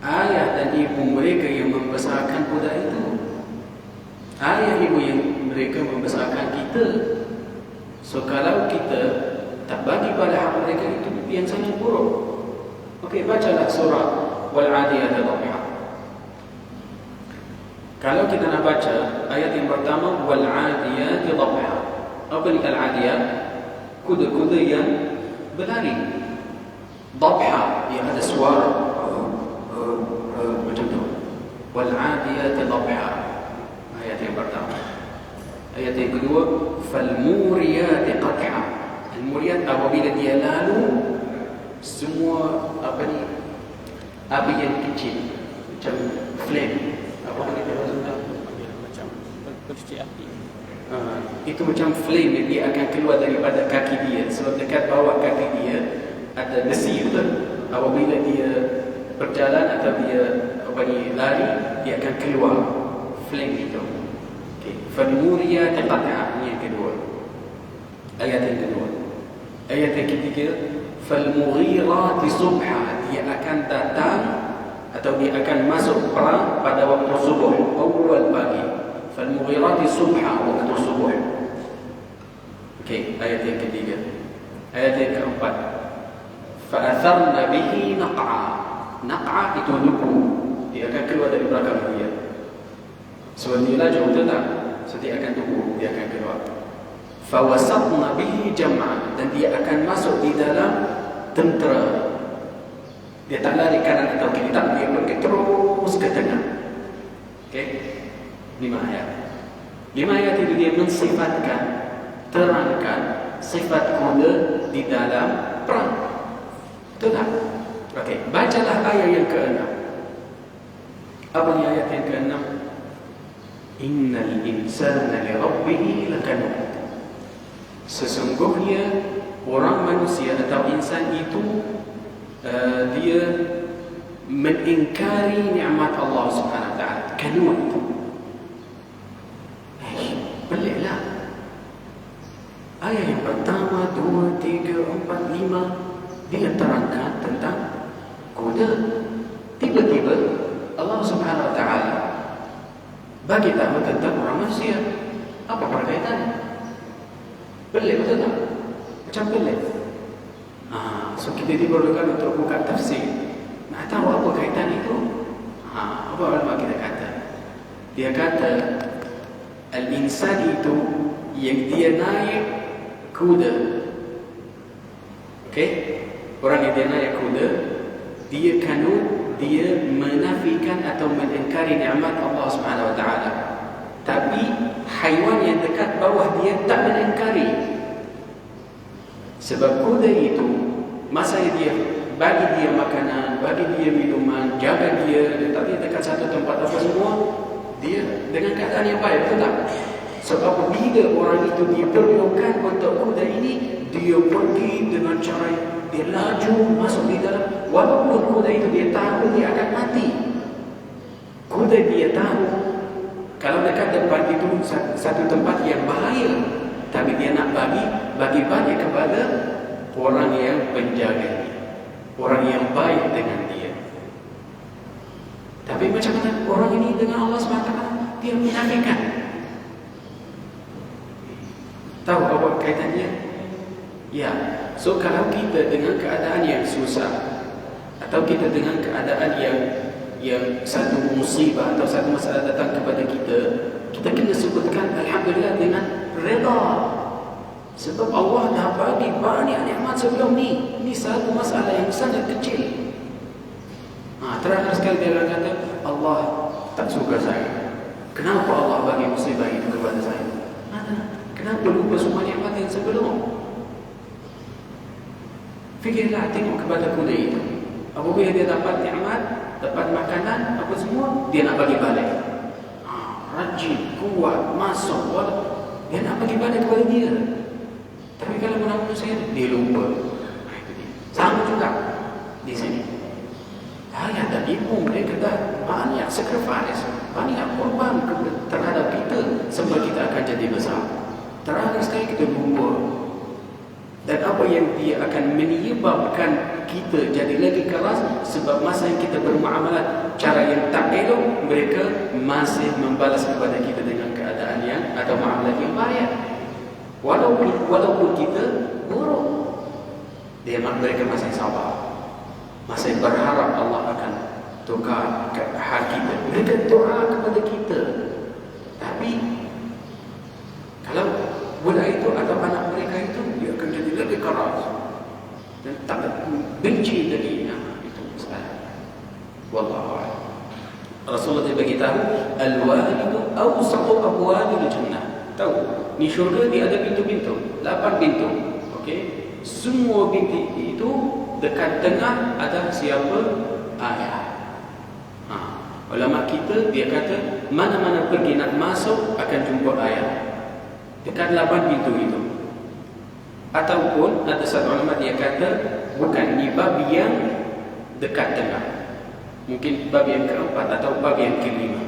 S1: Ayah dan ibu mereka yang membesarkan budak itu. Ayah ibu yang mereka membesarkan kita. So kalau kita tak bagi pada hak mereka, itu yang sangat buruk. Okey, bacalah surah Wal-Adiyat Dhabha. Kalau kita nak baca ayat yang pertama, Wal-Adiyat Dhabha. Apa ni Al-Adiyat? Kuda-kuda yang berlari. Dhabha, dia ada suara macam tu. Wal-Adiyat Dhabha. Ayat yang pertama. Ayat yang kedua, Fal-Muriyat Qadha. Al-Muriyat apabila dia lalu, semua apa ni, api yang kecil macam flame, apa kita maksudnya,
S2: macam bercuci api.
S1: Itu macam flame yang dia akan keluar daripada kaki dia. Sebab dekat bawah kaki dia ada besi betul. Apabila dia berjalan atau dia apa ni lari, dia akan keluar flame itu. Okey, Fal-Muriyat Qadha yang kedua. Ayat yang kedua. Ayat yang ketiga, Fal-Mughirat Subha. Dia akan datang atau dia akan masuk perang pada waktu subuh, awal pagi. Fal-Mughirat Subha, waktu subuh. Okey, ayat yang ketiga. Ayat yang keempat, Fa'atharna bihi naq'a. Naq'a itu lupu. Dia akan keluar dari belakang dia. Sebab dia laju, betul tak? So dia akan tunggu, dia akan keluar. Fawasatna bihi jam'a. Dan dia akan masuk di dalam tentera. Dia tak lari kanan atau kiri, tak, dia pergi terus ke tengah. Okey, 5 ayat. 5 ayat itu dia mensifatkan, terangkan sifat kuda di dalam perang. Betul tak? Okey, bacalah ayat yang ke-6. Apa ni ayat yang ke-6? Innal insana li rabbih lakanud. Sesungguhnya orang manusia atau insan itu dia mengingkari nikmat Allah Subhanahu Wa Taala. Kanud. Peliklah. Ayat yang pertama, 2, 3, 4, 5 dia terangkan tentang kuda. Tiba-tiba Allah Subhanahu Wa Taala bagi tahu tentang orang manusia. Apa perbezaan? Pelik betul tak? Macam pelik. So kita diperlukan untuk buka tafsir. Nak tahu apa kaitan itu? Apa ulama kita kata? Dia kata al-insan itu yang dia naik kuda. Okey? Orang yang dia naik kuda, dia kanud, dia menafikan atau mengingkari nikmat Allah Subhanahu Wa Taala. Tapi haiwan yang dekat bawah dia tak mengingkari. Sebab kuda itu masa dia bagi dia makanan, bagi dia minuman, jaga dia, letak dia dekat satu tempat apa semua, dia dengan keadaan yang baik, betul tak? Sebab bila orang itu diperlukan untuk kuda ini, dia pergi dengan cara dia laju masuk di dalam, walaupun kuda itu dia tahu dia akan mati. Kuda dia tahu kalau dekat depan itu satu tempat yang bahaya, tapi dia nak bagi banyak kepada orang yang penjaga, orang yang baik dengan dia. Tapi macam mana orang ini dengan Allah SWT? Dia menafikan. Tahu apa kaitannya? Ya. So kalau kita dengan keadaan yang susah, atau kita dengan keadaan yang satu musibah atau satu masalah datang kepada kita, kita kena sebutkan Alhamdulillah dengan reda. Sebab Allah dah bagi banyak nikmat sebelum ni. Ini satu masalah yang sangat kecil. Terakhir sekali dia akan kata, Allah tak suka saya. Kenapa Allah bagi musibah itu kepada saya? Kenapa lupa semua nikmat yang sebelum? Fikirlah, tengok kepada kuda itu. Apabila dia dapat nikmat, dapat makanan, apa semua, dia nak bagi balik. Rajin, kuat, masuk, dia nak bagi balik kepada dia. Tapi kalau orang manusia, dia lupa. Sama juga. sacrifice, banyak korban terhadap kita sampai kita akan jadi besar. Terakhir sekali kita lupa. Dan apa yang dia akan menyebabkan kita jadi lagi keras, sebab masa yang kita bermuamalat cara yang tak elok, mereka masih membalas kepada kita dengan keadaan yang atau muamalat yang baik. Walaupun kita buruk, mereka masih sabar, masih berharap Allah akan tukar hal kita. Mereka doa kepada kita. Tapi kalau budak itu atau anak mereka itu, dia akan jadi lebih keras dan tak benci dari itu masalah. Wallahu a'lam. Rasulullah dia beritahu, al-walidu awsatu abwabil jannah. Tahu, ni syurga dia ada pintu-pintu, 8 pintu. Okey, semua pintu itu dekat tengah ada siapa? Ayah. Ulama kita dia kata mana-mana pergi nak masuk akan jumpa ayah dekat 8 pintu itu. Ataupun ada satu ulama dia kata bukan ni bab yang dekat tengah, mungkin bab yang keempat atau bab yang kelima.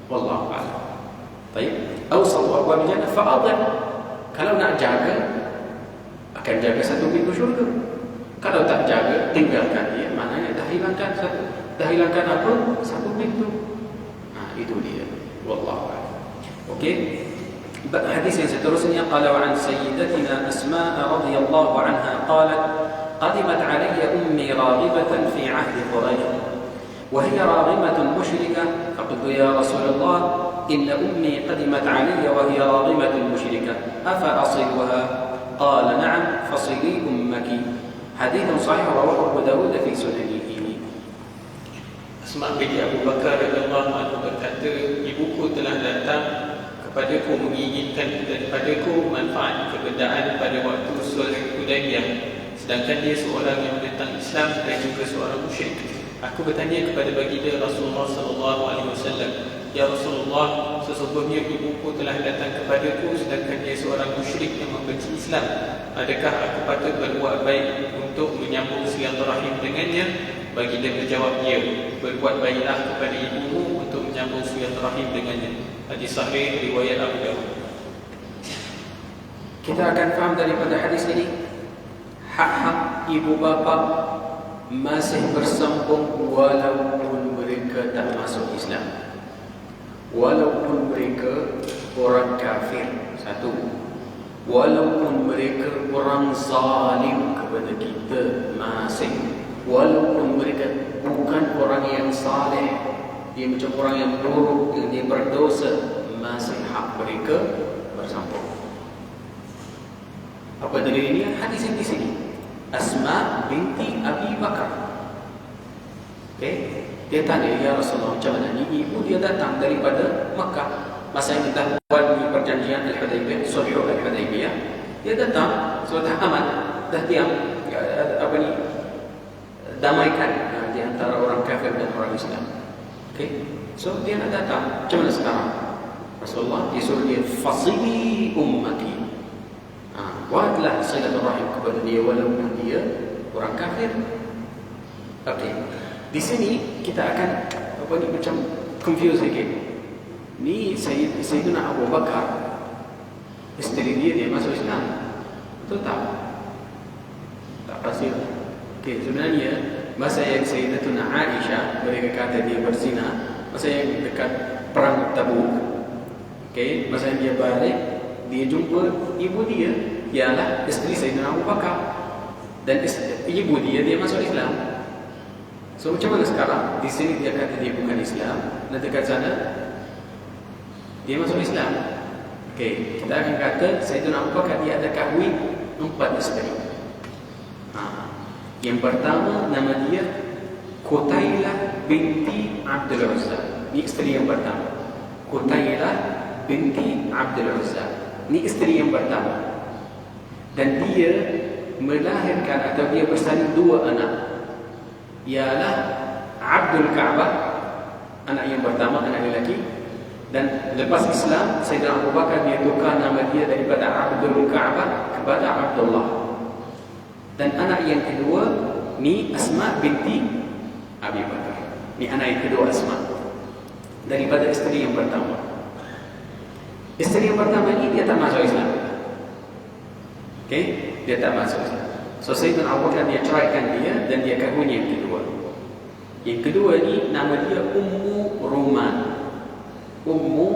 S1: Wallahu a'lam. Baik, awsat abwab jannah fa'adhan. Kalau nak jaga akan jaga satu pintu syurga. Kalau tak jaga, tinggalkan dia, maknanya dah hilangkan satu. Dah hilangkan apa? Satu pintu. Itu dia. Wallahu a'lam. Okey. Hadis yang seterusnya, qala wa an sayyidatina Asma radhiyallahu anha qalat qadimat alayya ummi raghibatan fi 'ahdi Quraish wa hiya raghimatun musyrikah faqultu ya Rasulullah inna ummi qadimat alayya wa hiya raghimatun musyrikah afa asiluha qala na'am fasili ummaki. Hadis sahih rawahu Abu Dawud fi sunanihi.
S2: Asma binti Abu Bakar radhiyallahu anhu berkata, ibuku telah datang kepadaku menginginkan daripadaku manfaat kebendaan pada waktu sulh Hudaybiyah, sedangkan dia seorang yang menentang Islam dan juga seorang musyrik. Aku bertanya kepada baginda Rasulullah sallallahu alaihi wasallam, ya Rasulullah, sesungguhnya ibuku telah datang kepadaku sedangkan dia seorang musyrik yang membenci Islam. Adakah aku patut berbuat baik untuk menyambung silaturahim dengannya? Baginda menjawab, ya, berbuat baiklah kepada ibumu untuk menyambung silaturahim dengannya. Hadis sahih riwayat Abu Dawud.
S1: Kita akan faham daripada hadis ini hak-hak ibu bapa masih bersambung walaupun mereka tak masuk Islam, walaupun mereka orang kafir. Satu, walaupun mereka orang zalim kepada kita masih, walaupun mereka bukan orang yang saleh, dia macam orang yang buruk, yang dia berdosa, masih hak mereka bersambung. Apa dalilnya? Hadis yang di sini, Asma binti Abi Bakar. Okey, dia tanya, ya Rasulullah, macam mana ni ibu dia datang daripada Makkah masa yang kita buat di perjanjian Al-Hudaybiyah, Sulh Al-Hudaybiyah. Dia datang sudah aman, dah diam, apa ni, damaikan di antara orang kafir dan orang Islam. Okay, so dia nak datang. Macam mana sekarang? Rasulullah dia suruh dia fasili ummaki. Buatlah silaturahim kepada dia walaupun dia orang kafir. Okay, di sini kita akan apa ni, macam confuse sikit. Ni Sayyidina Abu Bakar, isteri dia masuk Islam, betul tak? Tak pasti. Okay, sebenarnya masa yang Sayyidatuna Aisyah mereka kata dia berzina, masa yang dekat perang Tabuk. Okey, masa yang dia balik, dia jumpa ibu dia, ialah isteri Sayyidina Abu Bakar, dan ibu dia masuk Islam. So macam mana sekarang? Di sini dia kata dia bukan Islam, dan dekat sana dia masuk Islam. Okey, kita akan kata Sayyidina Abu Bakar dia ada kahwin 4 isteri. Yang pertama nama dia Qutailah binti Abdul Uzza. Ini isteri yang pertama. Qutailah binti Abdul Uzza. Ini isteri yang pertama. Dan dia melahirkan atau dia bersalin 2 anak. Ialah Abdul Ka'bah, anak yang pertama, anak lelaki. Dan lepas Islam, Sayyidina Abu Bakar dia tukar nama dia daripada Abdul Ka'bah kepada Abdullah. Dan anak yang kedua ni Asma binti Abi Bakar. Ni anak yang kedua Asma. daripada isteri yang pertama. Isteri yang pertama ini dia tak masuk Islam. Okey, dia tak masuk Islam. So Sayyidina Abu Bakar dia ceraikan dia dan dia kahwin yang kedua. Yang kedua ni nama dia Ummu Ruman. Ummu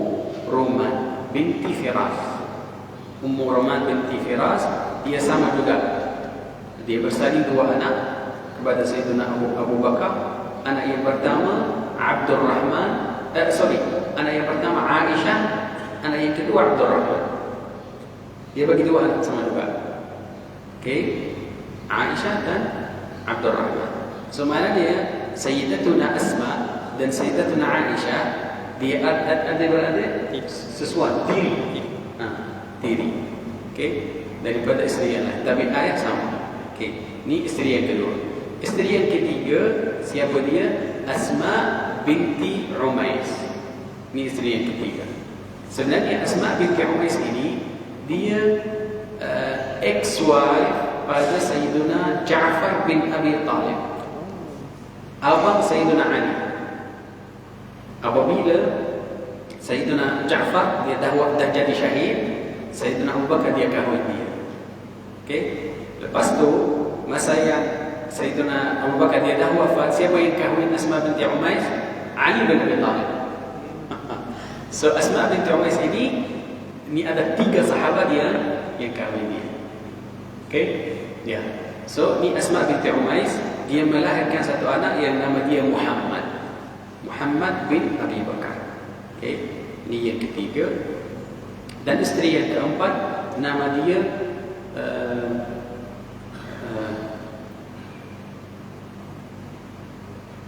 S1: Ruman binti Firas. Ummu Ruman binti Firas, dia sama juga. Dia bersalin dua anak kepada Sayyidina Abu Bakar. Anak yang pertama Abdurrahman, anak yang pertama Aisyah, anak yang kedua Abdurrahman. Dia bagi dua anak sama juga. Okey, Aisyah dan Abdurrahman. So mana dia Sayyidatuna Asma dan Sayyidatuna Aisyah, dia ada berada sesuatu tiri. Tiri. Okey, daripada isteri yang lain, tapi ayah sama. Okey, ni isteri yang kedua. Isteri yang ketiga siapa dia? Asma binti Umais. Ni isteri yang ketiga. Sebenarnya Asma binti Umais ini dia ex-wife pada Sayyiduna Ja'far bin Abi Talib, abang Sayyiduna Ali. Apabila Sayyiduna Ja'far dia dah jadi syahid, Sayyidina Abu Bakar dia kahwin dia. Okey, lepas tu masa yang Sayyidina Abu Bakar dia dah wafat, siapa yang kahwin Asma binti Umais? Ali bin Abi Talib. So Asma binti Umais ini ada 3 sahabat yang kahwin dia. Okey, ya. So ni Asma binti Umais, dia melahirkan satu anak yang nama dia Muhammad bin Abi Bakar. Okey, ni yang ketiga. Dan isteri yang keempat nama dia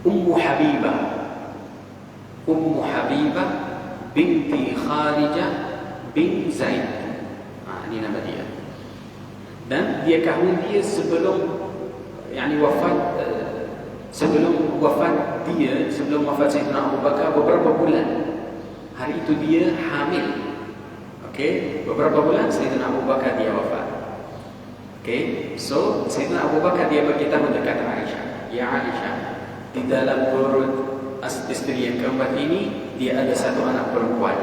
S1: Ummu Habibah binti Kharijah bin Zaid. Ini nama dia. Dan dia kahwin dia sebelum wafat Sayyidina Abu Bakar beberapa bulan. Hari itu dia hamil. Okey, beberapa bulan Sayyidina Abu Bakar dia wafat. Okey, so Sayyidina Abu Bakar dia beritahu dekat Aisyah, ya Aisyah, di dalam perut isteri yang keempat ini dia ada satu anak perempuan.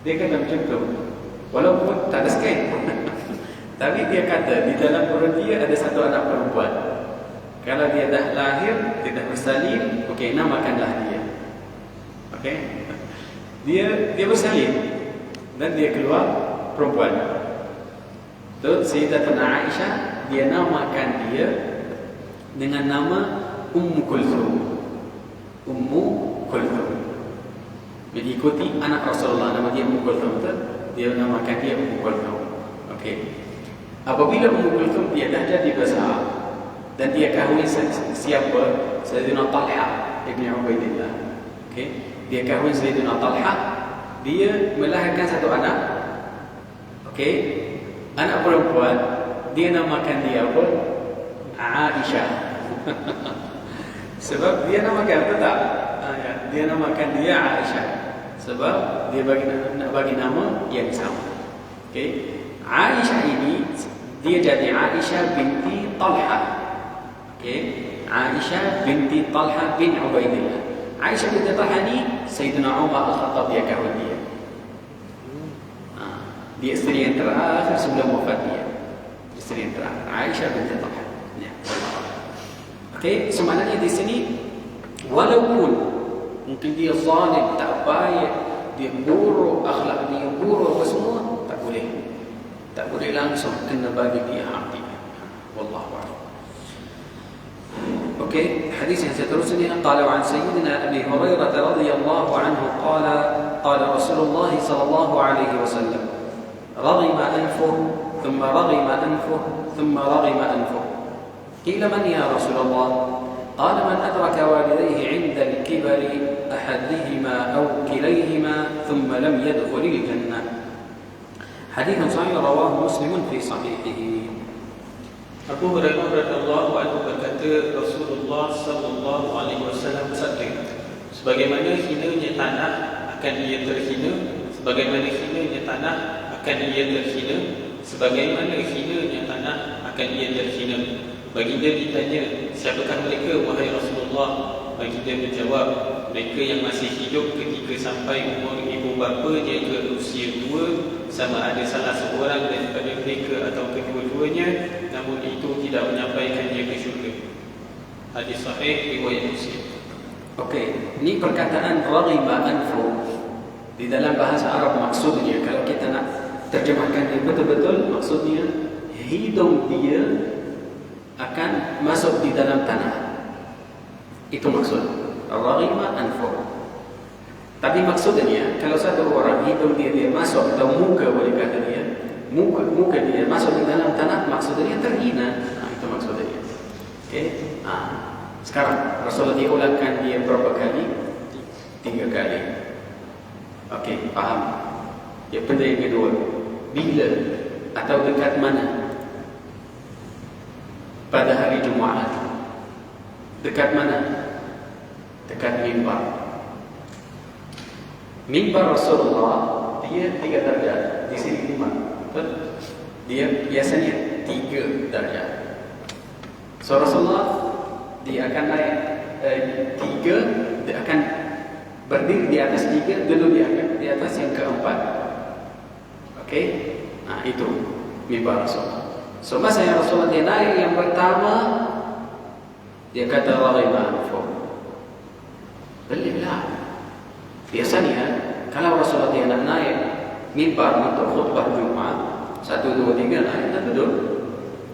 S1: Dia kata macam tu, walaupun tak ada scan. Tapi dia kata di dalam perut dia ada satu anak perempuan. Kalau dia dah lahir, dia dah bersalin, okey, namakanlah dia. Okey, dia bersalin dan dia keluar perempuan. Tu Sayyidatuna Aisyah dia namakan dia dengan nama Ummu Kulthum. Ummu Kulthum. Mengikuti anak Rasulullah, nama dia Ummu Kulthum tu, dia namakan dia Ummu Kulthum. Okey. Apabila Ummu Kulthum dia dah jadi besar dan dia kahwin siapa? Sayyidina Talha ibn Ubaidillah. Okey. Dia kahwin Sayyidina Talha, dia melahirkan satu anak. Okey. Anak perempuan, dia namakan dia apa? Aisyah. Sebab dia namakan tetap. Dia namakan dia Aisyah. Sebab dia nak bagi nama yang sama. Okey. Aisyah ini dia jadi Aisyah binti Talha. Okey. Aisyah binti Talha bin Ubaidillah. Aisyah binti Talha ni Sayyidina Umar Al-Khattab dia kahwin dia. Dia isteri yang terakhir sebelum wafat dia. Isteri yang terakhir Aisyah binti Talha. Ya. Okey, sebenarnya di sini walaupun mungkin dia zalim, tak baik, dia buruk, akhlak dia buruk apa semua, tak boleh. Tak boleh langsung kena bagi dia hak dia. Wallahu a'lam. Okey, hadis yang seterusnya qala an sayyidina Abi Hurairah radhiyallahu anhu qala Rasulullah sallallahu alaihi wasallam رغم أنفه ثم رغم أنفه ثم رغم أنفه قيل من يا رسول الله قال من أدرك والديه عند الكبر أحدهما أو كليهما ثم لم يدخل الجنة. حديث صحيح رواه مسلم في صحيحه.
S2: Abu Hurairah radhiyallahu anhu berkata, Rasulullah sallallahu alaihi wasallam bersabda, sebagaimana hinanya tanah akan ia terhina, sebagaimana hinanya tanah akan ia terhina, sebagaimana hinanya tanah akan ia terhina. Baginda ditanya, siapakah mereka wahai Rasulullah? Baginda menjawab, mereka yang masih hidup ketika sampai umur ibu bapanya ke usia tua, sama ada salah seorang daripada mereka atau kedua-duanya, namun itu tidak menyampaikan dia ke syurga. Hadis sahih riwayat Muslim.
S1: Okey, ini perkataan raghima anfu di dalam bahasa Arab maksudnya, kalau kita nak terjemahkan dia betul-betul, maksudnya hidung dia akan masuk di dalam tanah. Itu maksud raghima anfu. Tapi maksudnya kalau satu orang hidung dia masuk, atau muka boleh kata dia, muka dia masuk di dalam tanah, maksudnya terhina. Itu maksudnya. Okey. Sekarang Rasulullah diulangkan dia berapa kali? 3 kali. Okey, faham. Yang penting yang kedua, bila atau dekat mana? Pada hari Jumaat. Dekat mana? Dekat mimbar. Mimbar Rasulullah dia 3 darjat, di sini 5. Betul? Dia biasanya 3 darjat. So Rasulullah dia akan naik 3, dia akan berdiri di atas 3, duduk di atas yang keempat. Okey? Itu mimbar Rasulullah. So masa yang Rasulullah dia naik yang pertama, dia kata raghima anfu. Belillah. Biasanya kalau Rasulullah dia nak naik mimbar untuk khutbah Jumaat, 1, 2, 3 naik dan duduk.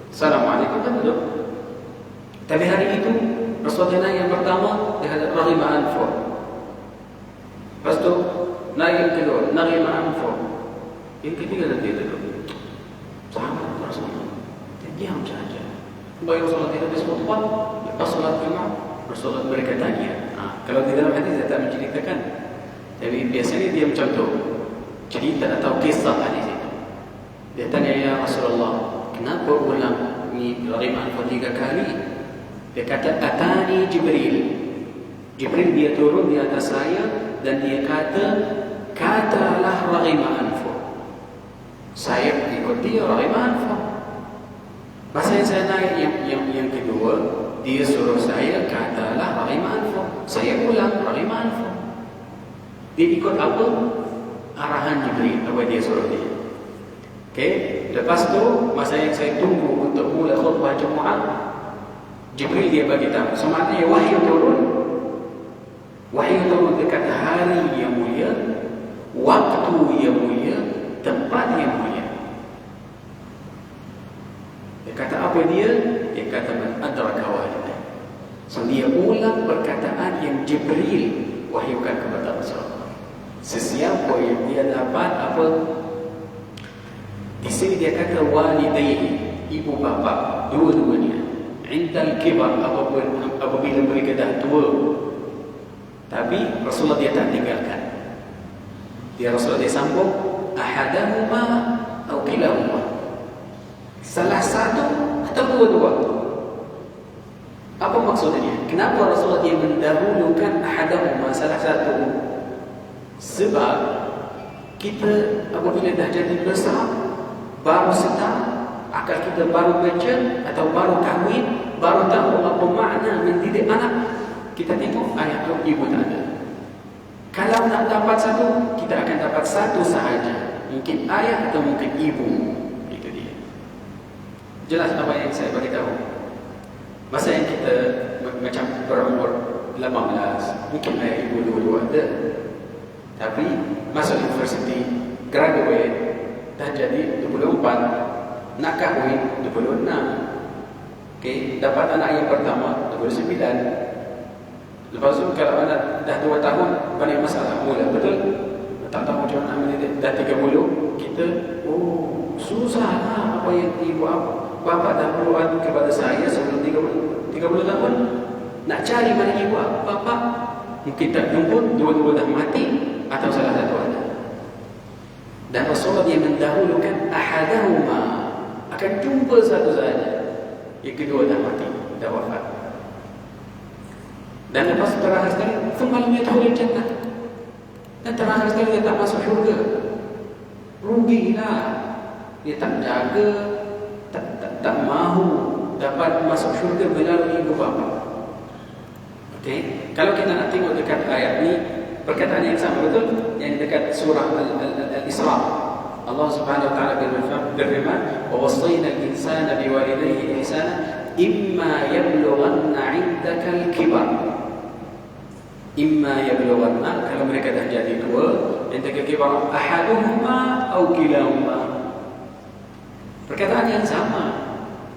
S1: Assalamualaikum dan duduk. Tapi hari itu Rasulullah naik yang pertama, dia kata raghima anfu. Lepas tu naik yang kedua, raghima anfu. Yang ketiga nanti duduk. Sahabat Rasulullah dia diam saja. Baik Rasulullah tidak berkhutbah, lepas solat Jumaat Rasulullah mereka tanya. Kalau di dalam hadis dia tak menceritakan, tapi biasanya dia macam tu, cerita atau kisah hadis itu. Dia tanya, ya Rasulullah, kenapa ulang ni raghima anfu 3 kali? Dia kata, atani Jibril. Jibril dia turun di atas saya dan dia kata, katalah raghima anfu. Saya ikut dia raghima anfu. Masa yang saya naik yang kedua, dia suruh saya katalah raghima anfu. Saya ulang raghima anfu. Dia ikut apa? Arahan Jibril, apa dia suruh dia. Okey, lepas tu masa yang saya tunggu untuk mula khutbah Jumaat, Jibril dia bagi tahu. So maknanya wahyu turun. Wahyu turun dekat hari yang mulia, waktu yang mulia, tempat yang mulia. Dia kata apa dia? Dia kata man adraka walidah. So dia ulang perkataan yang Jibril wahyukan kepada Rasulullah. Sesiapa yang dia dapat apa? Di sini dia kata walidayhi, ibu bapa, dua-duanya. Indal kibar, apabila mereka dah tua. Tapi Rasulullah dia tak tinggalkan. Rasulullah dia sambung, ahadahuma atau kilahuma, salah satu atau dua-dua. Apa maksudnya? Kenapa Rasulullah dia mendahulukan ahadahuma, salah satu? Sebab kita apabila dah jadi besar, baru sedar, akal kita baru baca atau baru kahwin, baru tahu apa makna mendidik anak, kita tengok ayah atau ibu tak ada. Kalau nak dapat satu, kita akan dapat satu sahaja. Mungkin ayah atau mungkin ibu. Itu dia. Jelas apa yang saya beritahu. Masa yang kita macam berumur 18, mungkin ayah ibu dua-dua ada. Tapi masuk universiti, graduate, dah jadi 24, nak kahwin 26. Okey, dapat anak yang pertama 29. Lepas tu kalau anak dah 2 tahun, banyak masalah mula, betul? Tak tahu macam mana mendidik. Dah 30, kita susah apa yang ibu bapa dah berbuat kepada saya sebelum 30 tahun. Nak cari mana ibu bapa, mungkin tak jumpa, dua-dua dah mati atau salah satu ada. Dan Rasulullah dia mendahulukan ahadahuma, akan jumpa satu sahaja, yang kedua dah mati, dah wafat. Dan lepas terakhir sekali, thumma lam yadkhulul jannah, dan terakhir sekali dia tak masuk syurga. Rugilah, dia tak jaga, tak mahu dapat masuk syurga melalui ibu bapa. Okey, kalau kita nak tengok dekat ayat perkataan yang sama betul yang dekat surah Al-Isra. Allah Subhanahu wa taala berfirman, "Wa wassayna al-insana biwalidayhi ihsana imma yablughanna 'indaka al-kibar." Imma yablughanna, kalau mereka dah jadi dua, 'indaka al-kibar ahaduhuma aw kilahuma. Perkataan yang sama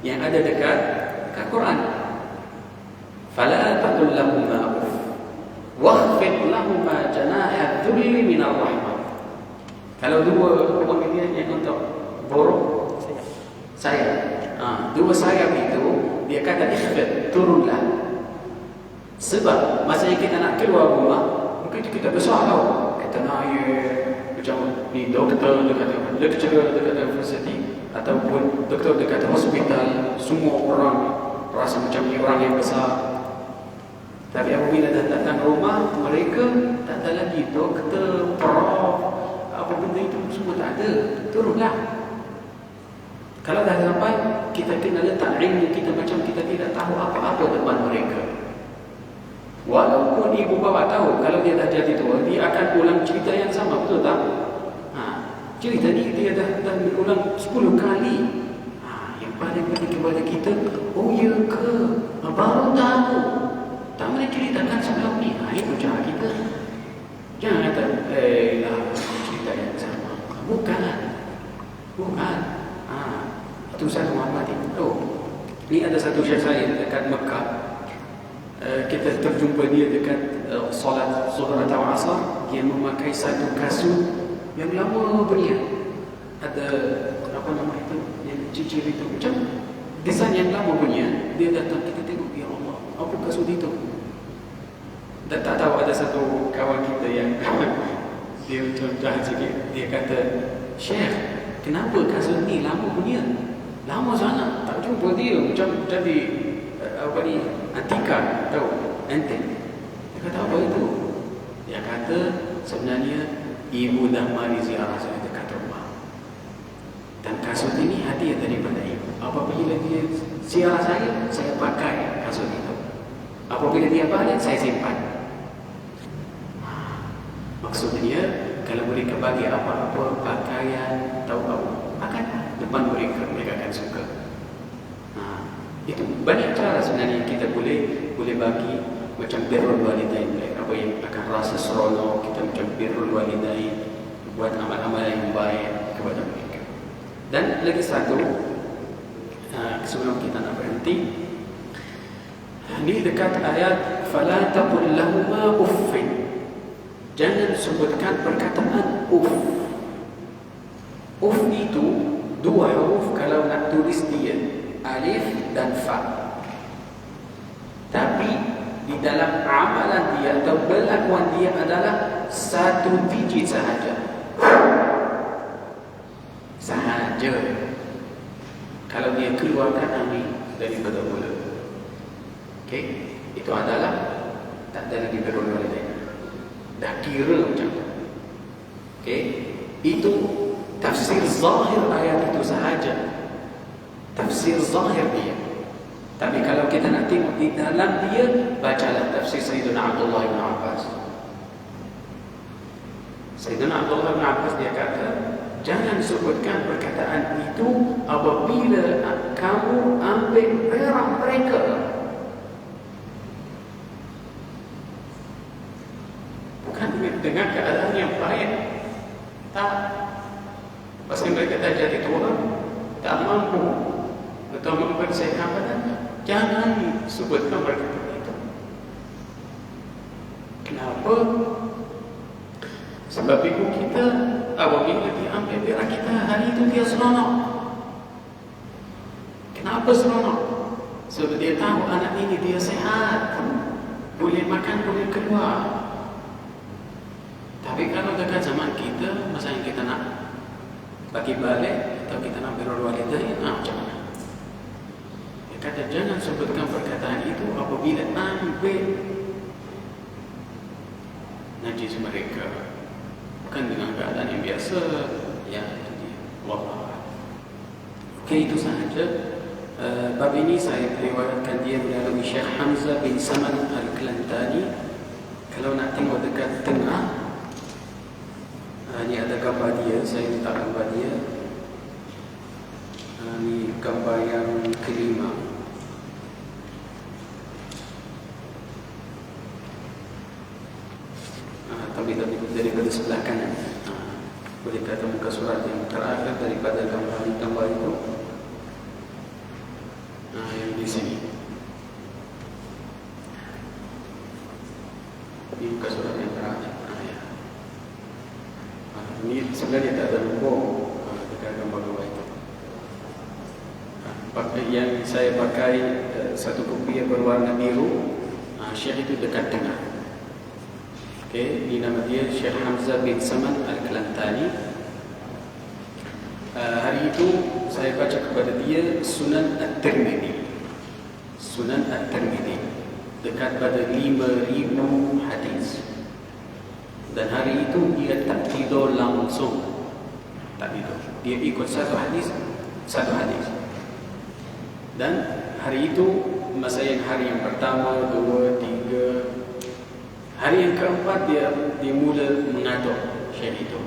S1: yang ada dekat Quran. Fala taqul lahumā uff wakhfid lahumā janāha adh-dhulli min ar-rahmah. Kalau dua pemilihan yang untuk buruk sayap, dua sayap itu dia kata ikhfid, turunlah. Sebab masa yang kita nak keluar rumah, mungkin kita besar tau, kita naik macam ni doktor dekat lecturer dekat universiti ataupun doktor dekat hospital, semua orang rasa macam ni orang yang besar. Tapi apabila dah datang rumah, mereka tak ada lagi doktor, prof, apa benda itu semua tak ada. Turunlah. Kalau dah sampai, kita kena letak ilmu kita macam kita tidak tahu apa-apa depan mereka. Walaupun ibu bapa tahu, kalau dia dah jadi tua, dia akan ulang cerita yang sama, betul tak? Cerita ni dia dah ulang 10 kali. Yang paling penting kepada kita, oh ya ke? Baru tahu. Tak boleh ceritakan sebelum ni. Itu cara kita. Jangan kata, cerita yang sama. Bukan. Itu saya menghormati. Ini ada satu syekh saya dekat Mekah. Kita terjumpa dia dekat solat zuhur atau asar. Dia memakai satu kasut yang lama punya. Ada apa nama itu? Yang cicir itu macam desain yang lama punya. Dia datang, kita tengok, ya Allah, apa kasut itu? Dan tak tahu ada satu kawan kita yang dia macam jahat sikit. Dia kata, Syekh, kenapa kasut ni lama punya? Lama sangat. Tak jumpa dia macam jadi apa ni, antika, tahu, antik. Dia kata, apa itu? Dia kata, sebenarnya ibu dah mari ziarah saya dekat rumah. Dan kasut ini hadiah daripada ibu. Apabila dia ziarah saya pakai kasut itu. Apabila dia balik, saya simpan. Maksudnya, kalau mereka bagi apa-apa, pakaian, tahu-tahu, akan depan mereka akan suka. Itu banyak cara sebenarnya kita boleh bagi macam birrul walidain, apa yang akan rasa seronok kita macam birrul walidain, buat amal-amal yang baik kepada mereka. Dan lagi satu, sebelum kita nak berhenti, ini dekat ayat fala taqul lahumā uffin. Jangan sebutkan perkataan uff. Uff itu dua huruf kalau nak tulis dia, alif dan fa. Tapi di dalam amalan dia atau berlakuan dia adalah satu digit sahaja. Kalau dia keluarkan amin daripada mulut. Okey, itu adalah tak ada lagi birrul walidain. Dah kira macam tu. Okey, itu tafsir zahir ayat itu sahaja. Tafsir zahir dia. Tapi kalau kita nak tengok di dalam dia, bacalah tafsir Sayyidina Abdullah bin Abbas. Sayyidina Abdullah bin Abbas dia kata, jangan sebutkan perkataan itu apabila kamu ambil perak mereka. Bukan dengan keadaan yang baik. Tak. Pasal mereka dah jadi tua, tak mampu atau mempersiapkan badan, jangan sebutkan perkataan itu. Kenapa? Sebab ibu kita apabila dia ambil perak kita, hari itu dia seronok. Kenapa seronok? Sebab dia tahu anak ini dia sehat, boleh makan, boleh keluar. Tapi kalau dekat zaman kita, masa yang kita nak bagi balik atau kita nak birrul walidain, macam mana? Dia kata jangan sebutkan perkataan itu apabila ambil najis mereka. Bukan dengan keadaan yang biasa. Ya, itu dia. Wallah. Okey, itu sahaja. Bab ini saya riwayatkan dia melalui Syekh Hamzah bin Saman Al-Klantani. Kalau nak tengok dekat tengah, saya minta gambar dia. Ini gambar yang kelima. Tapi daripada sebelah kanan. Boleh kata muka surat yang terakhir daripada gambar itu. Yang di sini. Ini muka surat yang terakhir. Ini sebenarnya tak ada nombor dekat gambar-gambar itu. Yang saya pakai satu kopi yang berwarna biru. Syekh itu dekat tengah. Okay, ini nama dia Syekh Hamzah bin Saman Al-Kelantani. Hari itu saya baca kepada dia Sunan At-Tirmidhi. Sunan At-Tirmidhi dekat pada 5,000 hadis. Dan hari itu dia tak tidur langsung. Tak tidur. Dia ikut satu hadis. Dan hari itu masa yang hari yang pertama, 2, 3, hari yang keempat dia mula mengatur Syekh itu.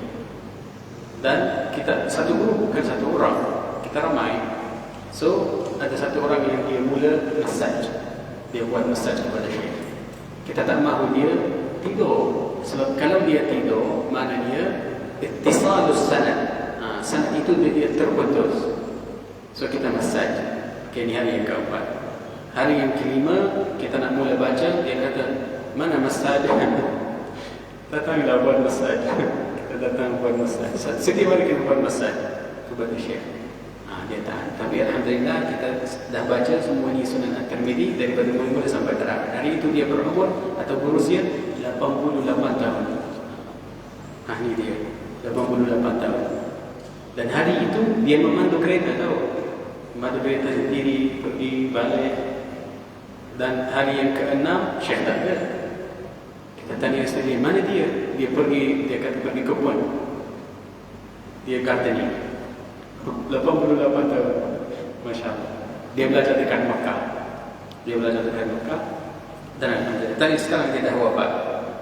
S1: Dan kita satu guru, bukan satu orang, kita ramai. So ada satu orang yang dia mula massage. Dia buat massage kepada Syekh. Kita tak mahu dia tidur. Sebab kalau dia tidur, maknanya ittisalus sanad. Sanad itu dia terputus. So kita massage. Okay, ini hari yang keempat. Hari yang kelima kita nak mula baca, dia kata, mana massage? Datanglah buat massage. Kita datang buat massage. Setiap hari kita buat massage kepada Syekh. Dia tahan. Tapi alhamdulillah kita dah baca semua ni Sunan At-Tirmidhi daripada mula-mula sampai terakhir. Hari itu dia berumur atau berusia 88 tahun. Ini dia 88 tahun. Dan hari itu dia memandu kereta, tahu? Memandu kereta sendiri pergi balik. Dan hari yang ke-6 Syekh tak ada. Kita tanya isteri, mana dia? Dia kata pergi kebun. Dia gardening. 88 tahun. Masya Allah. Dia belajar dekat Makkah. Dan alhamdulillah. Tadi sekarang dia dah wafat.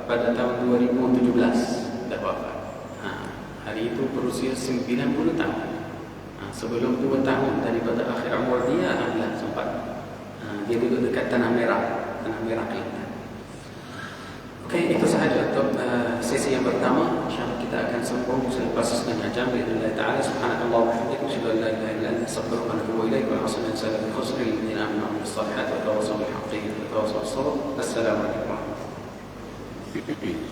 S1: Pada tahun 2017 dah wafat. Hari itu berusia 90 tahun. Sebelum 2 tahun daripada akhir umur dia, alhamdulillah sempat. Dia duduk dekat Tanah Merah Kelantan. Okey, itu sahaja untuk sesi yang pertama. InsyaAllah kita akan sambung selepas setengah jam. Bismillah ta'ala. Subhanakallah wa bihamdika. Asyhadu an la ilaha illa anta astaghfiruka wa atubu ilaik. Wa sallallahu alaihi wa sallam lil ladzina amanu wa amilus salihati wa tawassaw bil haqqi wa tawassaw bis sabr. Assalamu alaikum warahmatullahi wabarakatuh.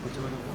S3: Macam mana?